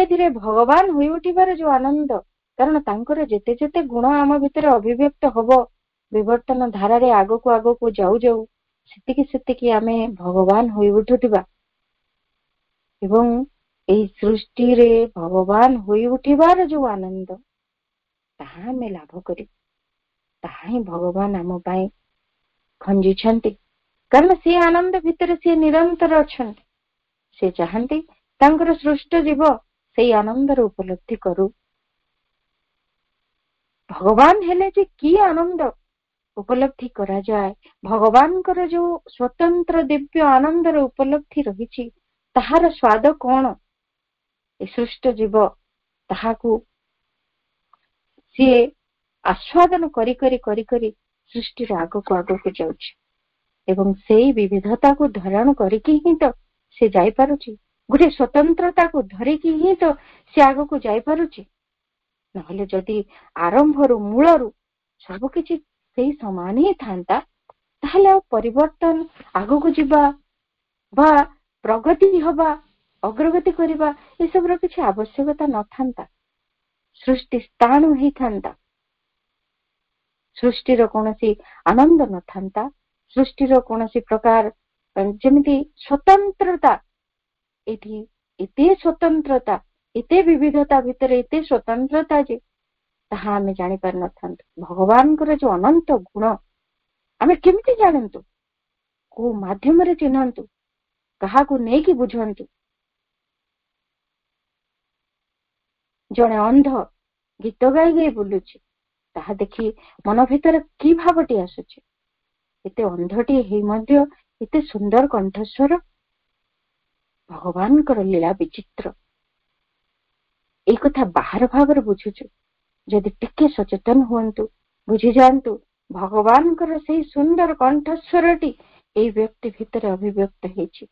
ଧୀରେ ଭଗବାନ ହୋଇ ଉଠିବାର ଯୋଉ ଆନନ୍ଦ, କାରଣ ତାଙ୍କର ଯେତେ ଯେତେ ଗୁଣ ଆମ ଭିତରେ ଅଭିବ୍ୟକ୍ତ ହବ ବିବର୍ତ୍ତନ ଧାରାରେ ଆଗକୁ ଯାଉ ଯାଉ ସେତିକି ଆମେ ଭଗବାନ ହୋଇ ଉଠୁଥିବା ଏବଂ ଏହି ସୃଷ୍ଟିରେ ଭଗବାନ ହୋଇ ଉଠିବାର ଯୋଉ ଆନନ୍ଦ, ତାହା ଆମେ ଲାଭ କରିବୁ। ତାହା ହିଁ ଭଗବାନ ଆମ ପାଇଁ ଖଞ୍ଜିଛନ୍ତି, କାରଣ ସେ ଆନନ୍ଦ ଭିତରେ ସିଏ ନିରନ୍ତର ଅଛନ୍ତି। ସେ ଚାହାନ୍ତି ତାଙ୍କର ସୃଷ୍ଟ ଜୀବ ସେଇ ଆନନ୍ଦର ଉପଲବ୍ଧି କରୁ। ଭଗବାନ ହେଲେ ଯେ କି ଆନନ୍ଦ ଉପଲବ୍ଧି କରାଯାଏ, ଭଗବାନଙ୍କର ଯୋଉ ସ୍ୱତନ୍ତ୍ର ଦିବ୍ୟ ଆନନ୍ଦର ଉପଲବ୍ଧି ରହିଛି, ତାହାର ସ୍ୱାଦ କଣ? ଏ ସୃଷ୍ଟ ଜୀବ ତାହାକୁ ସିଏ ଆସ୍ୱାଦନ କରି ସୃଷ୍ଟିର ଆଗକୁ ଯାଉଛି ଏବଂ ସେଇ ବିବିଧତାକୁ ଧାରଣ କରିକି ହିଁ ତ ସେ ଯାଇପାରୁଛି। ଗୋଟେ ସ୍ୱତନ୍ତ୍ରତାକୁ ଧରିକି ହିଁ ତ ସେ ଆଗକୁ ଯାଇପାରୁଛି। ନହେଲେ ଯଦି ଆରମ୍ଭରୁ ମୂଳରୁ ସବୁକିଛି ସେଇ ସମାନ ହିଁ ଥାନ୍ତା, ତାହେଲେ ଆଉ ପରିବର୍ତ୍ତନ, ଆଗକୁ ଯିବା ବା ପ୍ରଗତି ହବା, ଅଗ୍ରଗତି କରିବା ଏସବୁର କିଛି ଆବଶ୍ୟକତା ନଥାନ୍ତା। ସୃଷ୍ଟି ସ୍ଥାଣୁ ହେଇଥାନ୍ତା, ସୃଷ୍ଟିର କୌଣସି ଆନନ୍ଦ ନଥାନ୍ତା, ସୃଷ୍ଟିର କୌଣସି ପ୍ରକାର ଯେମିତି ସ୍ୱତନ୍ତ୍ରତା, ଏଠି ଏତେ ସ୍ୱତନ୍ତ୍ରତା, ଏତେ ବିବିଧତା ଭିତରେ ଏତେ ସ୍ୱତନ୍ତ୍ରତା ଯେ ତାହା ଆମେ ଜାଣିପାରିନଥାନ୍ତୁ। ଭଗବାନଙ୍କର ଯୋଉ ଅନନ୍ତ ଗୁଣ ଆମେ କେମିତି ଜାଣନ୍ତୁ? କୋଉ ମାଧ୍ୟମରେ ଚିହ୍ନନ୍ତୁ? କାହାକୁ ନେଇକି ବୁଝନ୍ତୁ? ଜଣେ ଅନ୍ଧ ଗୀତ ଗାଇ ବୁଲୁଛି, ତାହା ଦେଖି ମନ ଭିତରେ କି ଭାବଟି ଆସୁଛି? ଏତେ ଅନ୍ଧଟିଏ ହେଇ ମଧ୍ୟ ଏତେ ସୁନ୍ଦର କଣ୍ଠସ୍ୱର। ଭଗବାନଙ୍କର ଲୀଳା ବିଚିତ୍ର। ଏଇ କଥା ବାହାର ଭାବରେ ବୁଝୁଛୁ। ଯଦି ଟିକେ ସଚେତନ ହୁଅନ୍ତୁ, ବୁଝିଯାଆନ୍ତୁ ଭଗବାନଙ୍କର ସେଇ ସୁନ୍ଦର କଣ୍ଠସ୍ୱରଟି ଏଇ ବ୍ୟକ୍ତି ଭିତରେ ଅଭିବ୍ୟକ୍ତ ହେଇଛି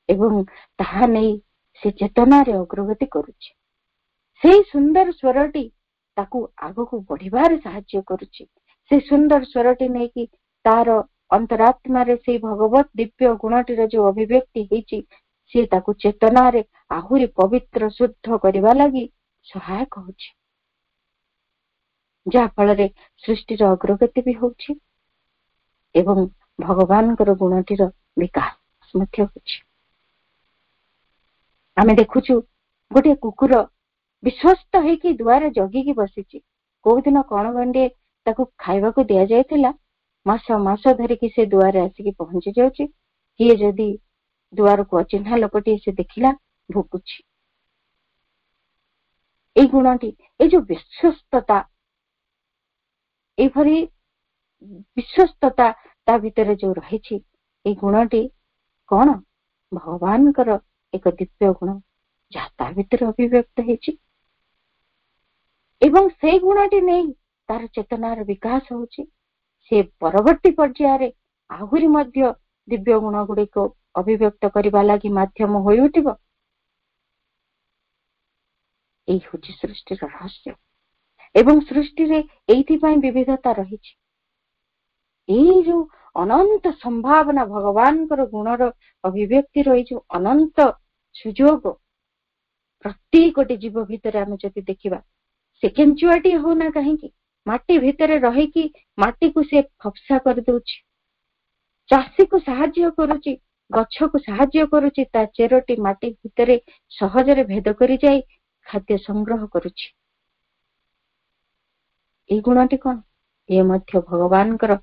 ଏବଂ ତାହା ନେଇ ସେ ଚେତନାରେ ଅଗ୍ରଗତି କରୁଛି। ସେଇ ସୁନ୍ଦର ସ୍ୱରଟି ତାକୁ ଆଗକୁ ବଢିବାରେ ସାହାଯ୍ୟ କରୁଛି। ସେ ସୁନ୍ଦର ସ୍ୱରଟି ନେଇକି ତାର ଅନ୍ତରାତ୍ମାରେ ସେଇ ଭଗବତ ଦିବ୍ୟ ଗୁଣଟିର ଯୋଉ ଅଭିବ୍ୟକ୍ତି ହେଇଛି ସିଏ ତାକୁ ଚେତନାରେ ଆହୁରି ପବିତ୍ର ଶୁଦ୍ଧ କରିବା ଲାଗି ସହାୟକ ହଉଛି, ଯାହା ଫଳରେ ସୃଷ୍ଟିର ଅଗ୍ରଗତି ବି ହଉଛି ଏବଂ ଭଗବାନଙ୍କର ଗୁଣଟିର ବିକାଶ ମଧ୍ୟ ହଉଛି। ଆମେ ଦେଖୁଛୁ ଗୋଟିଏ କୁକୁର ବିଶ୍ୱସ୍ତ ହେଇକି ଦୁଆରେ ଜଗିକି ବସିଛି। କୋଉଦିନ କଣ ଗଣ୍ଡିଏ ତାକୁ ଖାଇବାକୁ ଦିଆଯାଇଥିଲା, ମାସ ମାସ ଧରିକି ସେ ଦୁଆରେ ଆସିକି ପହଞ୍ଚି ଯାଉଛି। କିଏ ଯଦି ଦୁଆରକୁ ଅଚିହ୍ନା ଲୋକଟିଏ ସେ ଦେଖିଲା ଭୁକୁଛି। ଏଇ ଗୁଣଟି, ଏଇ ଯୋଉ ବିଶ୍ୱସ୍ତତା, ଏଇଭଳି ବିଶ୍ୱସ୍ତତା ତା ଭିତରେ ଯୋଉ ରହିଛି, ଏଇ ଗୁଣଟି କଣ? ଭଗବାନଙ୍କର ଏକ ଦିବ୍ୟ ଗୁଣ ଯାହା ତା ଭିତରେ ଅଭିବ୍ୟକ୍ତ ହେଇଛି ଏବଂ ସେଇ ଗୁଣଟି ନେଇ ତାର ଚେତନାର ବିକାଶ ହଉଛି। ସେ ପରବର୍ତ୍ତୀ ପର୍ଯ୍ୟାୟରେ ଆହୁରି ମଧ୍ୟ ଦିବ୍ୟ ଗୁଣ ଗୁଡିକ ଅଭିବ୍ୟକ୍ତ କରିବା ଲାଗି ମାଧ୍ୟମ ହୋଇ ଉଠିବ। ଏଇ ହଉଛି ସୃଷ୍ଟିର ରହସ୍ୟ ଏବଂ ସୃଷ୍ଟିରେ ଏଇଥିପାଇଁ ବିବିଧତା ରହିଛି। ଏଇ ଯୋଉ ଅନନ୍ତ ସମ୍ଭାବନା, ଭଗବାନଙ୍କର ଗୁଣର ଅଭିବ୍ୟକ୍ତିର ଏଇ ଯୋଉ ଅନନ୍ତ ସୁଯୋଗ ପ୍ରତ୍ୟେକଟି ଜୀବ ଭିତରେ ଆମେ ଯଦି ଦେଖିବା, ସେ କେଞ୍ଚୁଆଟିଏ ହଉନା କାହିଁକି ମାଟି ଭିତରେ ରହିକି ମାଟିକୁ ସେ ଫପସା କରିଦଉଛି, ଚାଷୀକୁ ସାହାଯ୍ୟ କରୁଛି, ଗଛକୁ ସାହାଯ୍ୟ କରୁଛି, ତା ଚେରଟି ମାଟି ଭିତରେ ସହଜରେ ଭେଦ କରି ଯାଇ ଖାଦ୍ୟ ସଂଗ୍ରହ କରୁଛି। ଏଇ ଗୁଣଟି କଣ? ଏ ମଧ୍ୟ ଭଗବାନଙ୍କର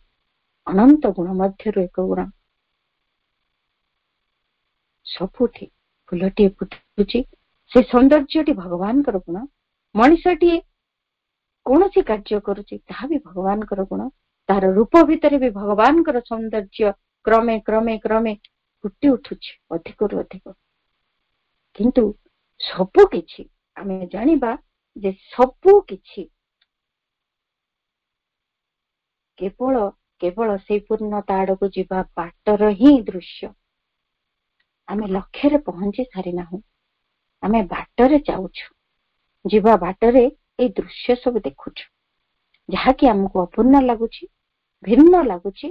ଅନନ୍ତ ଗୁଣ ମଧ୍ୟରୁ ଏକ ଗୁଣ। ସବୁଠି ଫୁଲଟିଏ ଫୁଟୁଛି, ସେ ସୌନ୍ଦର୍ଯ୍ୟଟି ଭଗବାନଙ୍କର ଗୁଣ। ମଣିଷଟିଏ କୌଣସି କାର୍ଯ୍ୟ କରୁଛି, ତାହା ବି ଭଗବାନଙ୍କର ଗୁଣ। ତାର ରୂପ ଭିତରେ ବି ଭଗବାନଙ୍କର ସୌନ୍ଦର୍ଯ୍ୟ କ୍ରମେ କ୍ରମେ କ୍ରମେ ଫୁଟି ଉଠୁଛି ଅଧିକରୁ ଅଧିକ। କିନ୍ତୁ ସବୁ କିଛି ଆମେ ଜାଣିବା ଯେ ସବୁ କିଛି କେବଳ କେବଳ ସେଇ ପୂର୍ଣ୍ଣତା ଆଡକୁ ଯିବା ବାଟର ହିଁ ଦୃଶ୍ୟ। ଆମେ ଲକ୍ଷ୍ୟରେ ପହଞ୍ଚି ସାରିନାହୁଁ, ଆମେ ବାଟରେ ଯାଉଛୁ। ଯିବା ବାଟରେ ଏଇ ଦୃଶ୍ୟ ସବୁ ଦେଖୁଛୁ, ଯାହାକି ଆମକୁ ଅପୂର୍ଣ୍ଣ ଲାଗୁଛି, ଭିନ୍ନ ଲାଗୁଛି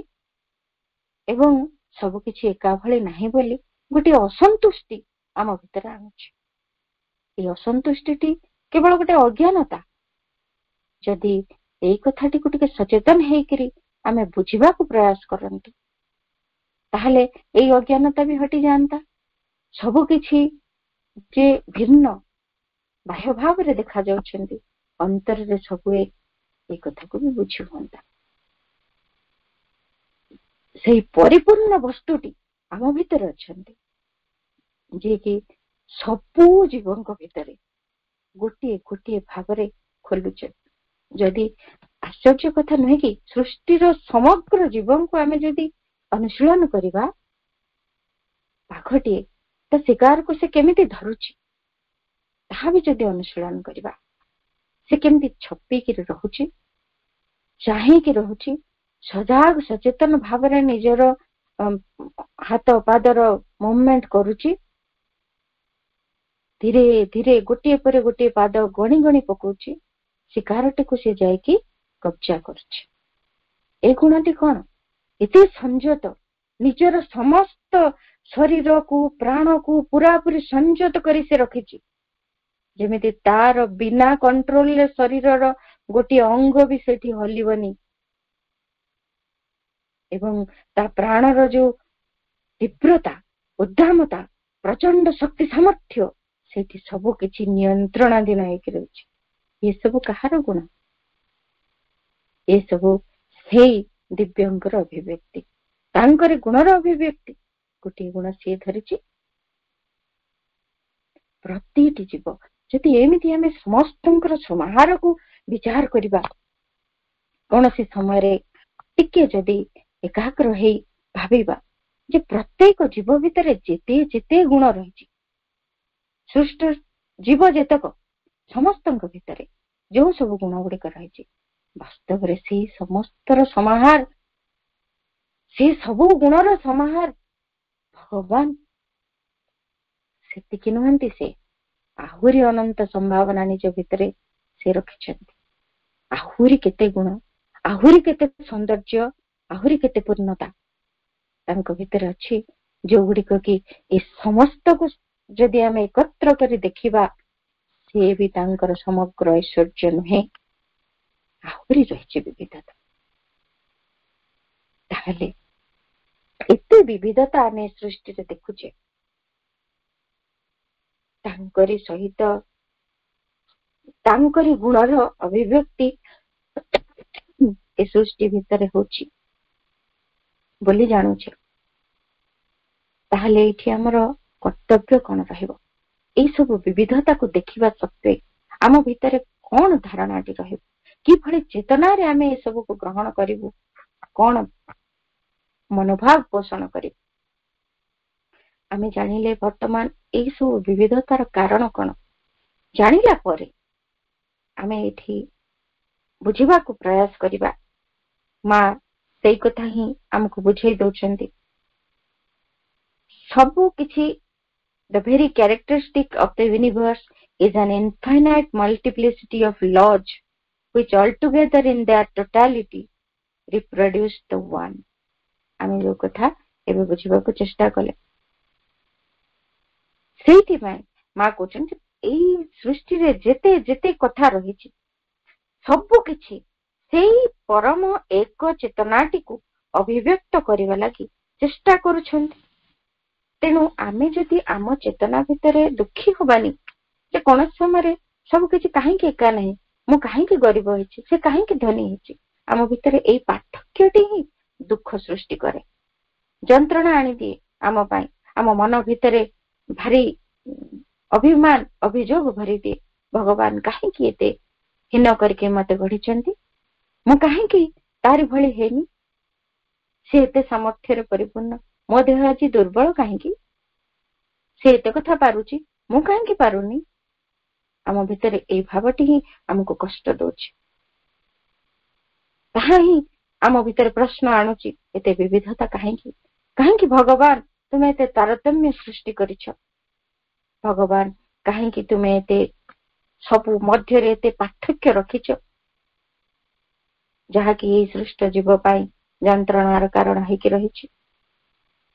ଏବଂ ସବୁକିଛି ଏକା ଭଳି ନାହିଁ ବୋଲି ଗୋଟିଏ ଅସନ୍ତୁଷ୍ଟି ଆମ ଭିତରେ ଆଣୁଛି। ଏଇ ଅସନ୍ତୁଷ୍ଟିଟି କେବଳ ଗୋଟେ ଅଜ୍ଞାନତା। ଯଦି ଏଇ କଥାଟିକୁ ଟିକେ ସଚେତନ ହେଇକିରି ଆମେ ବୁଝିବାକୁ ପ୍ରୟାସ କରନ୍ତୁ, ତାହେଲେ ଏଇ ଅଜ୍ଞାନତା ବି ହଟିଯାଆନ୍ତା। ସବୁକିଛି ଯେ ଭିନ୍ନ ବାହ୍ୟ ଭାବରେ ଦେଖାଯାଉଛନ୍ତି, ଅନ୍ତରରେ ସବୁ ଏଇ କଥାକୁ ବି ବୁଝି ହୁଅନ୍ତା। ସେଇ ପରିପୂର୍ଣ୍ଣ ବସ୍ତୁଟି ଆମ ଭିତରେ ଅଛନ୍ତି, ଯିଏକି ସବୁ ଜୀବଙ୍କ ଭିତରେ ଗୋଟିଏ ଗୋଟିଏ ଭାବରେ ଖୋଲୁଛନ୍ତି। ଯଦି ଆଶ୍ଚର୍ଯ୍ୟ କଥା ନୁହେଁ କି, ସୃଷ୍ଟିର ସମଗ୍ର ଜୀବଙ୍କୁ ଆମେ ଯଦି ଅନୁଶୀଳନ କରିବା, ବାଘଟିଏ ତା ଶିକାରକୁ ସେ କେମିତି ଧରୁଛି ତାହା ବି ଯଦି ଅନୁଶୀଳନ କରିବା, ସେ କେମିତି ଛପିକିରି ରହୁଛି, ଚାହିଁକି ରହୁଛି, ସଜାଗ ସଚେତନ ଭାବରେ ନିଜର ହାତ ପାଦର ମୁଭମେଣ୍ଟ କରୁଛି, ଧୀରେ ଧୀରେ ଗୋଟିଏ ପରେ ଗୋଟିଏ ପାଦ ଗଣି ଗଣି ପକଉଛି, ଶିକାରଟିକୁ ସେ ଯାଇକି କବ୍ଜା କରୁଛି। ଏ ଗୁଣଟି କଣ? ଏତେ ସଂଯତ, ନିଜର ସମସ୍ତ ଶରୀରକୁ ପ୍ରାଣକୁ ପୁରାପୁରି ସଂଯତ କରି ସେ ରଖିଛି, ଯେମିତି ତାର ବିନା କଣ୍ଟ୍ରୋଲରେ ଶରୀରର ଗୋଟିଏ ଅଙ୍ଗ ବି ସେଠି ହଲିବନି ଏବଂ ତା ପ୍ରାଣର ଯୋଉ ତୀବ୍ରତା, ଉଦ୍ଦାମତା, ପ୍ରଚଣ୍ଡ ଶକ୍ତି ସାମର୍ଥ୍ୟ ସେଇଠି ସବୁ କିଛି ନିୟନ୍ତ୍ରଣାଧୀନ ହେଇକି ରହିଛି। ଏସବୁ କାହାର ଗୁଣ? ଏସବୁ ସେଇ ଦିବ୍ୟଙ୍କର ଅଭିବ୍ୟକ୍ତି, ତାଙ୍କରି ଗୁଣର ଅଭିବ୍ୟକ୍ତି। ଗୋଟିଏ ଗୁଣ ସିଏ ଧରିଛି। ପ୍ରତିଟି ଜୀବ ଯଦି ଏମିତି ଆମେ ସମସ୍ତଙ୍କର ସମାହାରକୁ ବିଚାର କରିବା, କୌଣସି ସମୟରେ ଟିକେ ଯଦି ଏକାଗ୍ର ହେଇ ଭାବିବା ଯେ ପ୍ରତ୍ୟେକ ଜୀବ ଭିତରେ ଯେତେ ଯେତେ ଗୁଣ ରହିଛି, ସୃଷ୍ଟ ଜୀବ ଯେତକ ସମସ୍ତଙ୍କ ଭିତରେ ଯୋଉ ସବୁ ଗୁଣ ଗୁଡିକ ରହିଛି, ବାସ୍ତବରେ ସେଇ ସମସ୍ତର ସମାହାର, ସେ ସବୁ ଗୁଣର ସମାହାର ଭଗବାନ। ସେତିକି ନୁହନ୍ତି, ସେ ଆହୁରି ଅନନ୍ତ ସମ୍ଭାବନା ନିଜ ଭିତରେ ସେ ରଖିଛନ୍ତି। ଆହୁରି କେତେ ଗୁଣ, ଆହୁରି କେତେ ସୌନ୍ଦର୍ଯ୍ୟ, ଆହୁରି କେତେ ପୂର୍ଣ୍ଣତା ତାଙ୍କ ଭିତରେ ଅଛି, ଯୋଉଗୁଡିକ କି ଏ ସମସ୍ତକୁ ଯଦି ଆମେ ଏକତ୍ର କରି ଦେଖିବା, ସିଏ ବି ତାଙ୍କର ସମଗ୍ର ଐଶ୍ୱର୍ଯ୍ୟ ନୁହେଁ, ଆହୁରି ରହିଛି ବିବିଧତା। ତାହେଲେ ଏତେ ବିବିଧତା ଆମେ ସୃଷ୍ଟିରେ ଦେଖୁଛେ, ତାଙ୍କରି ସହିତ ତାଙ୍କରି ଗୁଣର ଅଭିବ୍ୟକ୍ତି ଏ ସୃଷ୍ଟି ଭିତରେ ହଉଛି ବୋଲି ଜାଣୁଛେ। ତାହେଲେ ଏଇଠି ଆମର କର୍ତ୍ତବ୍ୟ କଣ ରହିବ? ଏଇ ସବୁ ବିବିଧତାକୁ ଦେଖିବା ସତ୍ତ୍ୱେ ଆମ ଭିତରେ କଣ ଧାରଣାଟି ରହିବ, କିଭଳି ଚେତନାରେ ଆମେ ଏସବୁକୁ ଗ୍ରହଣ କରିବୁ, କଣ ମନୋଭାବ ପୋଷଣ କରିବୁ? ଆମେ ଜାଣିଲେ ବର୍ତ୍ତମାନ ଏଇ ସବୁ ବିବିଧତାର କାରଣ କଣ ଜାଣିଲା ପରେ ଆମେ ଏଠି ବୁଝିବାକୁ ପ୍ରୟାସ କରିବା। ମା ସେଇ କଥା ହିଁ ଆମକୁ ବୁଝେଇ ଦଉଛନ୍ତି। ସବୁ କିଛି, the very characteristic of the universe is an infinite multiplicity of laws which altogether in their totality reproduce the one। ଆମେ ଯୋଉ କଥା ଏବେ ବୁଝିବାକୁ ଚେଷ୍ଟା କଲେ, ସେଇଥିପାଇଁ ମା କହୁଛନ୍ତି ଏଇ ସୃଷ୍ଟିରେ ଯେତେ ଯେତେ କଥା ରହିଛି ସବୁ କିଛି ସେଇ ପରମ ଏକ ଚେତନାଟିକୁ ଅଭିବ୍ୟକ୍ତ କରିବା ଲାଗି ଚେଷ୍ଟା କରୁଛନ୍ତି। ତେଣୁ ଆମେ ଯଦି ଆମ ଚେତନା ଭିତରେ ଦୁଃଖୀ ହବାନି ଯେ କୌଣସି ସମୟରେ ସବୁ କିଛି କାହିଁକି ଏକା ନାହିଁ, ମୁଁ କାହିଁକି ଗରିବ ହେଇଛି, ସେ କାହିଁକି ଧନୀ ହେଇଛି, ଆମ ଭିତରେ ଏଇ ପାର୍ଥକ୍ୟଟି ହିଁ ଦୁଃଖ ସୃଷ୍ଟି କରେ, ଯନ୍ତ୍ରଣା ଆଣିଦିଏ ଆମ ପାଇଁ। ଆମ ମନ ଭିତରେ ଭାରି ଅଭିମାନ ଅଭିଯୋଗ ଭରିଦିଏ, ଭଗବାନ କାହିଁକି ଏତେ ହୀନ କରିକି ମତେ ଗଢିଛନ୍ତି, ମୁଁ କାହିଁକି ତାରି ଭଳି ହେଇନି, ସେ ଏତେ ସାମର୍ଥ୍ୟରେ ପରିପୂର୍ଣ୍ଣ, ମୋ ଦେହ ଆଜି ଦୁର୍ବଳ କାହିଁକି, ସେ ଏତେ କଥା ପାରୁଛି, ମୁଁ କାହିଁକି ପାରୁନି। ଆମ ଭିତରେ ଏଇ ଭାବଟି ହିଁ ଆମକୁ କଷ୍ଟ ଦଉଛି, ତାହା ହିଁ ଆମ ଭିତରେ ପ୍ରଶ୍ନ ଆଣୁଛି, ଏତେ ବିବିଧତା କାହିଁକି, କାହିଁକି ଭଗବାନ ତୁମେ ଏତେ ତାରତମ୍ୟ ସୃଷ୍ଟି କରିଛ, ଭଗବାନ କାହିଁକି ତୁମେ ଏତେ ସବୁ ମଧ୍ୟରେ ଏତେ ପାର୍ଥକ୍ୟ ରଖିଛ, ଯାହାକି ଏଇ ସୃଷ୍ଟ ଜୀବ ପାଇଁ ଯନ୍ତ୍ରଣାର କାରଣ ହେଇକି ରହିଛି।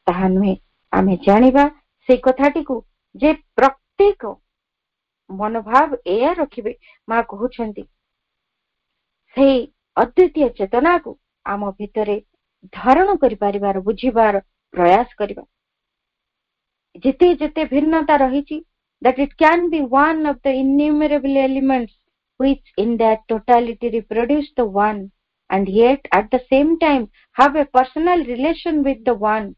ତାହା ନୁହେଁ, ଆମେ ଜାଣିବା ସେଇ କଥାଟିକୁ ଯେ ପ୍ରତ୍ୟେକ ମନୋଭାବ ଏଇଆ ରଖିବେ, ମା କହୁଛନ୍ତି ସେଇ ଅଦ୍ୱିତୀୟ ଚେତନାକୁ ଆମ ଭିତରେ ଧାରଣ କରିପାରିବାର, ବୁଝିବାର ପ୍ରୟାସ କରିବା। ଯେତେ ଯେତେ ଭିନ୍ନତା ରହିଛି, that it can be one of the innumerable elements which in their totality reproduce the one and yet at the same time have a personal relation with the one,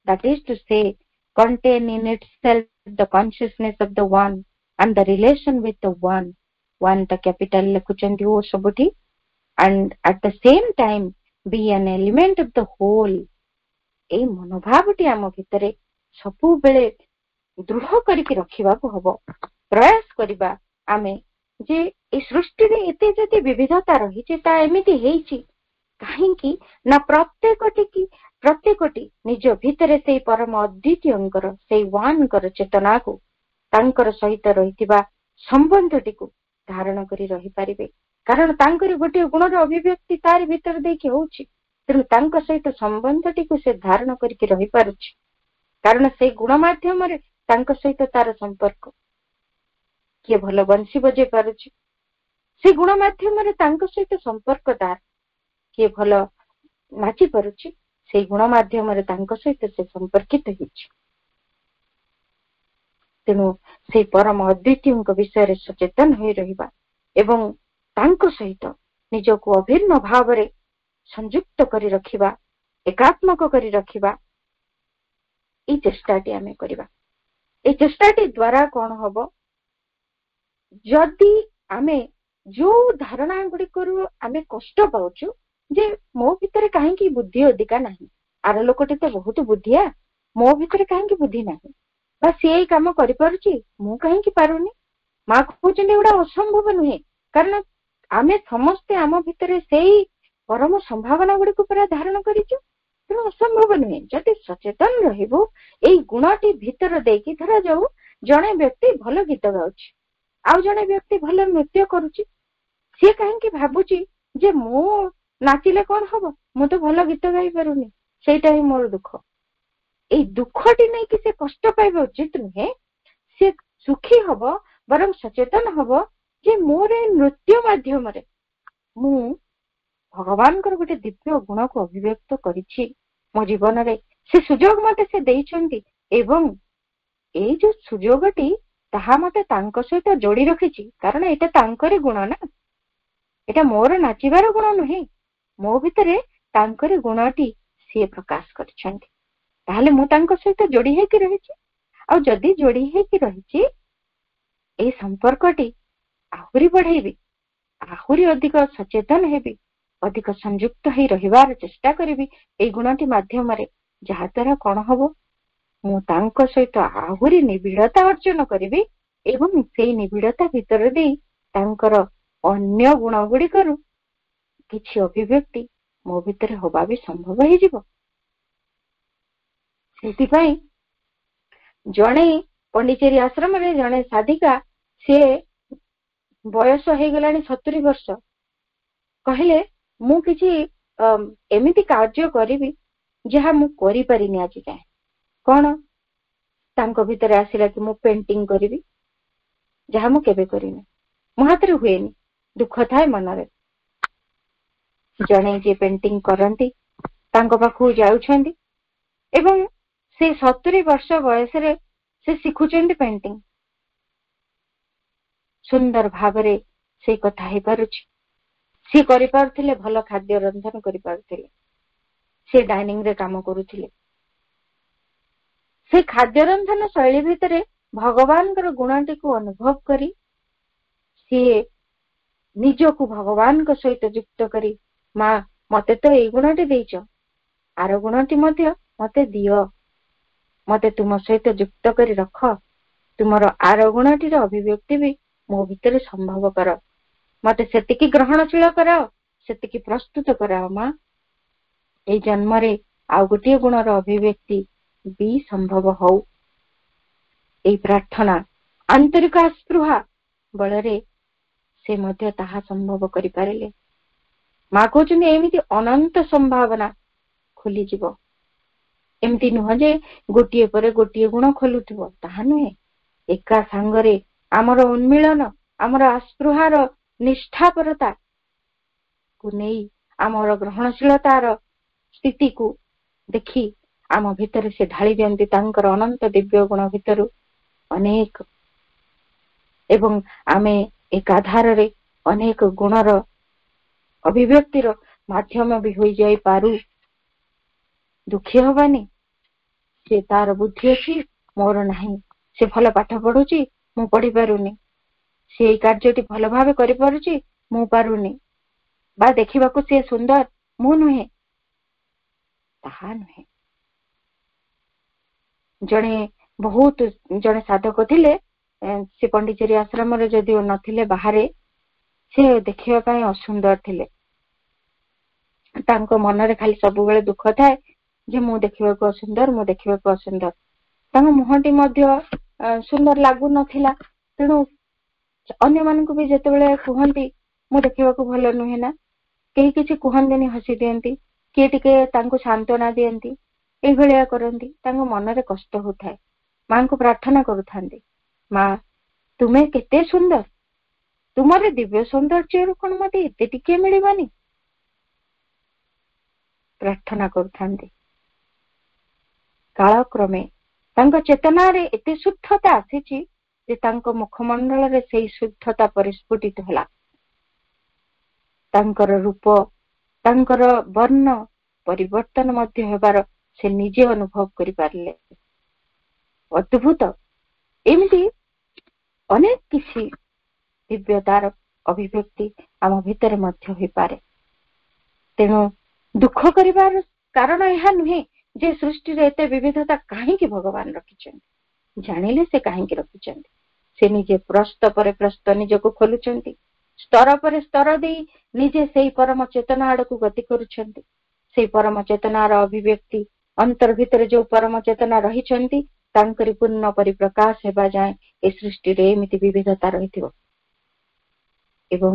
that is to say contain in itself the consciousness of the one and the relation with the one, one the capital ଲେଖୁଛନ୍ତି ଓ ସବୁଠି, and at the same time be an element of the whole। ଏଇ ମନୋଭାବଟି ଆମ ଭିତରେ ସବୁବେଳେ ଦୃଢ କରିକି ରଖିବାକୁ ହବ, ପ୍ରୟାସ କରିବା ଆମେ ଯେ ଏଇ ସୃଷ୍ଟିରେ ଏତେ ଯଦି ବିବିଧତା ରହିଛି ତା ଏମିତି ହେଇଛି କାହିଁକି ନା ପ୍ରତ୍ୟେକଟି ନିଜ ଭିତରେ ସେଇ ପରମ ଅଦ୍ୱିତୀୟଙ୍କର, ସେଇ ୱାନଙ୍କର ଚେତନାକୁ, ତାଙ୍କର ସହିତ ରହିଥିବା ସମ୍ବନ୍ଧଟିକୁ ଧାରଣ କରି ରହିପାରିବେ। କାରଣ ତାଙ୍କର ଗୋଟିଏ ଗୁଣର ଅଭିବ୍ୟକ୍ତି ତାରି ଭିତରେ ଦେଇକି ହଉଛି, ତେଣୁ ତାଙ୍କ ସହିତ ସମ୍ବନ୍ଧଟିକୁ ସେ ଧାରଣ କରିକି ରହିପାରୁଛି, କାରଣ ସେଇ ଗୁଣ ମାଧ୍ୟମରେ ତାଙ୍କ ସହିତ ତାର ସମ୍ପର୍କ। କିଏ ଭଲ ବଂଶୀ ବଜେଇ ପାରୁଛି, ସେ ଗୁଣ ମାଧ୍ୟମରେ ତାଙ୍କ ସହିତ ସମ୍ପର୍କ ତାର। କିଏ ଭଲ ନାଚି ପାରୁଛି, ସେଇ ଗୁଣ ମାଧ୍ୟମରେ ତାଙ୍କ ସହିତ ସେ ସମ୍ପର୍କିତ ହେଇଛି। ତେଣୁ ସେଇ ପରମ ଅଦ୍ୱିତୀୟଙ୍କ ବିଷୟରେ ସଚେତନ ହୋଇ ରହିବା ଏବଂ ତାଙ୍କ ସହିତ ନିଜକୁ ଅଭିନ୍ନ ଭାବରେ ସଂଯୁକ୍ତ କରି ରଖିବା, ଏକାତ୍ମକ କରି ରଖିବା, ଏଇ ଚେଷ୍ଟାଟି ଆମେ କରିବା। ଏଇ ଚେଷ୍ଟାଟି ଦ୍ୱାରା କଣ ହବ, ଯଦି ଆମେ ଯୋଉ ଧାରଣା ଗୁଡିକରୁ ଆମେ କଷ୍ଟ ପାଉଛୁ ଯେ ମୋ ଭିତରେ କାହିଁକି ବୁଦ୍ଧି ଅଧିକା ନାହିଁ, ଆର ଲୋକଟି ତ ବହୁତ ବୁଦ୍ଧିଆ, ମୋ ଭିତରେ କାହିଁକି ବୁଦ୍ଧି ନାହିଁ, ବା ସିଏ ଏଇ କାମ କରିପାରୁଛି, ମୁଁ କାହିଁକି ପାରୁନି। ମା କହୁଛନ୍ତି ଏଗୁଡା ଅସମ୍ଭବ ନୁହେଁ, କାରଣ ଆମେ ସମସ୍ତେ ଆମ ଭିତରେ ସେଇ ପରମ ସମ୍ଭାବନା ଗୁଡିକୁ ପୁରା ଧାରଣ କରିଛୁ, ତେଣୁ ଅସମ୍ଭବ ନୁହେଁ। ଯଦି ସଚେତନ ରହିବୁ ଏଇ ଗୁଣଟି ଭିତର ଦେଇକି, ଧରାଯାଉ ଜଣେ ବ୍ୟକ୍ତି ଭଲ ଗୀତ ଗାଉଛି, ଆଉ ଜଣେ ବ୍ୟକ୍ତି ଭଲ ନୃତ୍ୟ କରୁଛି, ସିଏ କାହିଁକି ଭାବୁଛି ଯେ ମୁଁ ନାଚିଲେ କଣ ହବ, ମୁଁ ତ ଭଲ ଗୀତ ଗାଇ ପାରୁନି, ସେଇଟା ହିଁ ମୋର ଦୁଃଖ। ଏଇ ଦୁଃଖଟି ନେଇକି ସେ କଷ୍ଟ ପାଇବା ଉଚିତ ନୁହେଁ। ସେ ସୁଖୀ ହବ, ବରଂ ସଚେତନ ହବ ଯେ ମୋର ଏ ନୃତ୍ୟ ମାଧ୍ୟମରେ ମୁଁ ଭଗବାନଙ୍କର ଗୋଟେ ଦିବ୍ୟ ଗୁଣକୁ ଅଭିବ୍ୟକ୍ତ କରିଛି ମୋ ଜୀବନରେ। ସେ ସୁଯୋଗ ମତେ ସେ ଦେଇଛନ୍ତି ଏବଂ ଏଇ ଯୋଉ ସୁଯୋଗଟି ତାହା ମତେ ତାଙ୍କ ସହିତ ଯୋଡି ରଖିଛି, କାରଣ ଏଇଟା ତାଙ୍କରି ଗୁଣ ନା, ଏଇଟା ମୋର ନାଚିବାର ଗୁଣ ନୁହେଁ। ମୋ ଭିତରେ ତାଙ୍କରି ଗୁଣଟି ସିଏ ପ୍ରକାଶ କରିଛନ୍ତି, ତାହେଲେ ମୁଁ ତାଙ୍କ ସହିତ ଯୋଡି ହେଇକି ରହିଛି। ଆଉ ଯଦି ଯୋଡି ହେଇକି ରହିଛି, ଏଇ ସମ୍ପର୍କଟି ଆହୁରି ବଢେଇବି, ଆହୁରି ଅଧିକ ସଚେତନ ହେବି, ଅଧିକ ସଂଯୁକ୍ତ ହେଇ ରହିବାର ଚେଷ୍ଟା କରିବି ଏଇ ଗୁଣଟି ମାଧ୍ୟମରେ। ଯାହା ଦ୍ୱାରା କଣ ହବ, ମୁଁ ତାଙ୍କ ସହିତ ଆହୁରି ନିବିଡତା ଅର୍ଜନ କରିବି ଏବଂ ସେଇ ନିବିଡତା ଭିତରେ ଦେଇ ତାଙ୍କର ଅନ୍ୟ ଗୁଣ ଗୁଡିକରୁ କିଛି ଅଭିବ୍ୟକ୍ତି ମୋ ଭିତରେ ହବା ବି ସମ୍ଭବ ହେଇଯିବ। ସେଥିପାଇଁ ଜଣେ ପଣ୍ଡିଚେରୀ ଆଶ୍ରମରେ ଜଣେ ସାଧିକା, ସିଏ ବୟସ ହେଇଗଲାଣି 70 ବର୍ଷ, କହିଲେ ମୁଁ କିଛି ଏମିତି କାର୍ଯ୍ୟ କରିବି ଯାହା ମୁଁ କରିପାରିନି ଆଜି ଯାଏଁ। କଣ? ତାଙ୍କ ଭିତରେ ଆସିଲା କି ମୁଁ ପେଣ୍ଟିଂ କରିବି, ଯାହା ମୁଁ କେବେ କରିନି, ମୋ ହାତରେ ହୁଏନି, ଦୁଃଖ ଥାଏ ମନରେ। ଜଣେ ଯିଏ ପେଣ୍ଟିଂ କରନ୍ତି ତାଙ୍କ ପାଖକୁ ଯାଉଛନ୍ତି ଏବଂ ସେ 70 ବର୍ଷ ବୟସରେ ସେ ଶିଖୁଛନ୍ତି ପେଣ୍ଟିଂ। ସୁନ୍ଦର ଭାବରେ ସେଇ କଥା ହେଇପାରୁଛି। ସିଏ କରିପାରୁଥିଲେ, ଭଲ ଖାଦ୍ୟ ରନ୍ଧନ କରିପାରୁଥିଲେ, ସେ ଡାଇନିଂ ରେ କାମ କରୁଥିଲେ। ସେ ଖାଦ୍ୟ ରନ୍ଧନ ଶୈଳୀ ଭିତରେ ଭଗବାନଙ୍କର ଗୁଣଟିକୁ ଅନୁଭବ କରି ସିଏ ନିଜକୁ ଭଗବାନଙ୍କ ସହିତ ଯୁକ୍ତ କରି, ମା ମତେ ତ ଏଇ ଗୁଣଟି ଦେଇଛ, ଆର ଗୁଣଟି ମଧ୍ୟ ମତେ ଦିଅ, ମତେ ତୁମ ସହିତ ଯୁକ୍ତ କରି ରଖ, ତୁମର ଆର ଗୁଣଟିର ଅଭିବ୍ୟକ୍ତି ବି ମୋ ଭିତରେ ସମ୍ଭବ କର, ମତେ ସେତିକି ଗ୍ରହଣଶୀଳ କରାଅ, ସେତିକି ପ୍ରସ୍ତୁତ କରାଅ ମା, ଏଇ ଜନ୍ମରେ ଆଉ ଗୋଟିଏ ଗୁଣର ଅଭିବ୍ୟକ୍ତି ବି ସମ୍ଭବ ହଉ। ଏଇ ପ୍ରାର୍ଥନା ଆନ୍ତରିକ ଆସ୍ପୃହା ବଳରେ ସେ ମଧ୍ୟ ତାହା ସମ୍ଭବ କରିପାରିଲେ। ମା କହୁଛନ୍ତି ଏମିତି ଅନନ୍ତ ସମ୍ଭାବନା ଖୋଲିଯିବ। ଏମିତି ନୁହଁ ଯେ ଗୋଟିଏ ପରେ ଗୋଟିଏ ଗୁଣ ଖୋଲୁଥିବ, ତାହା ନୁହେଁ। ଏକା ସାଙ୍ଗରେ ଆମର ଉନ୍ମିଳନ, ଆମର ଆସ୍ପୃହାର ନିଷ୍ଠାପରତା କୁ ନେଇ ଆମର ଗ୍ରହଣଶୀଳତାର ସ୍ଥିତିକୁ ଦେଖି ଆମ ଭିତରେ ସେ ଢାଳି ଦିଅନ୍ତି ତାଙ୍କର ଅନନ୍ତ ଦିବ୍ୟ ଗୁଣ ଭିତରୁ ଅନେକ, ଏବଂ ଆମେ ଏକାଧାରରେ ଅନେକ ଗୁଣର ଅଭିବ୍ୟକ୍ତିର ମାଧ୍ୟମ ବି ହୋଇଯାଇପାରୁ। ଦୁଃଖୀ ହବାନି, ସେ ତାର ବୁଦ୍ଧି ଅଛି, ମୋର ନାହିଁ। ସେ ଭଲ ପାଠ ପଢୁଛି, ମୁଁ ପଢି ପାରୁନି। ସେ ଏଇ କାର୍ଯ୍ୟଟି ଭଲ ଭାବେ କରିପାରୁଛି, ମୁଁ ପାରୁନି। ବା ଦେଖିବାକୁ ସେ ସୁନ୍ଦର, ମୁଁ ନୁହେଁ, ତାହା ନୁହେଁ। ଜଣେ ସାଧକ ଥିଲେ, ସେ ପଣ୍ଡିଚେରୀ ଆଶ୍ରମରେ ଯଦିଓ ନଥିଲେ, ବାହାରେ, ସେ ଦେଖିବା ପାଇଁ ଅସୁନ୍ଦର ଥିଲେ। ତାଙ୍କ ମନରେ ଖାଲି ସବୁବେଳେ ଦୁଃଖ ଥାଏ ଯେ ମୁଁ ଦେଖିବାକୁ ଅସୁନ୍ଦର, ମୁଁ ଦେଖିବାକୁ ଅସୁନ୍ଦର। ତାଙ୍କ ମୁହଁଟି ମଧ୍ୟ ସୁନ୍ଦର ଲାଗୁନଥିଲା। ତେଣୁ ଅନ୍ୟମାନଙ୍କୁ ବି ଯେତେବେଳେ କୁହନ୍ତି ମୁଁ ଦେଖିବାକୁ ଭଲ ନୁହେଁ ନା, କେହି କିଛି କୁହନ୍ତିନି, ହସି ଦିଅନ୍ତି, କିଏ ଟିକେ ତାଙ୍କୁ ସାନ୍ତ୍ୱନା ଦିଅନ୍ତି, ଏଇଭଳିଆ କରନ୍ତି। ତାଙ୍କ ମନରେ କଷ୍ଟ ହଉଥାଏ। ମାଙ୍କୁ ପ୍ରାର୍ଥନା କରୁଥାନ୍ତି, ମା ତୁମେ କେତେ ସୁନ୍ଦର, ତୁମର ଦିବ୍ୟ ସୌନ୍ଦର୍ଯ୍ୟରୁ କଣ ମତେ ଏତେ ଟିକେ ମିଳିବନି? ପ୍ରାର୍ଥନା କରୁଥାନ୍ତି। କାଳକ୍ରମେ ତାଙ୍କ ଚେତନାରେ ଏତେ ଶୁଦ୍ଧତା ଆସିଛି ଯେ ତାଙ୍କ ମୁଖମଣ୍ଡଳରେ ସେଇ ଶୁଦ୍ଧତା ପରିସ୍ଫୁଟିତ ହେଲା। ତାଙ୍କର ରୂପ, ତାଙ୍କର ବର୍ଣ୍ଣ ପରିବର୍ତ୍ତନ ମଧ୍ୟ ହେବାର ସେ ନିଜେ ଅନୁଭବ କରିପାରିଲେ। ଅଦ୍ଭୁତ, ଏମିତି ଅନେକ କିଛି ଦିବ୍ୟତାର ଅଭିବ୍ୟକ୍ତି ଆମ ଭିତରେ ମଧ୍ୟ ହୋଇପାରେ। ତେଣୁ ଦୁଃଖ କରିବାର କାରଣ ଏହା ନୁହେଁ ଯେ ସୃଷ୍ଟିରେ ଏତେ ବିବିଧତା କାହିଁକି ଭଗବାନ ରଖିଛନ୍ତି। ଜାଣିଲେ ସେ କାହିଁକି ରଖିଛନ୍ତି। ସେ ନିଜେ ପ୍ରସ୍ତ ପରେ ପ୍ରସ୍ତ ନିଜକୁ ଖୋଲୁଛନ୍ତି, ସ୍ତର ପରେ ସ୍ତର ଦେଇ ନିଜେ ସେଇ ପରମ ଚେତନା ଆଡକୁ ଗତି କରୁଛନ୍ତି। ସେଇ ପରମ ଚେତନାର ଅଭିବ୍ୟକ୍ତି ଅନ୍ତର ଭିତରେ ଯୋଉ ପରମ ଚେତନା ରହିଛନ୍ତି, ତାଙ୍କରି ପୂର୍ଣ୍ଣ ପରିପ୍ରକାଶ ହେବା ଯାଏଁ ଏ ସୃଷ୍ଟିରେ ଏମିତି ବିବିଧତା ରହିଥିବ। ଏବଂ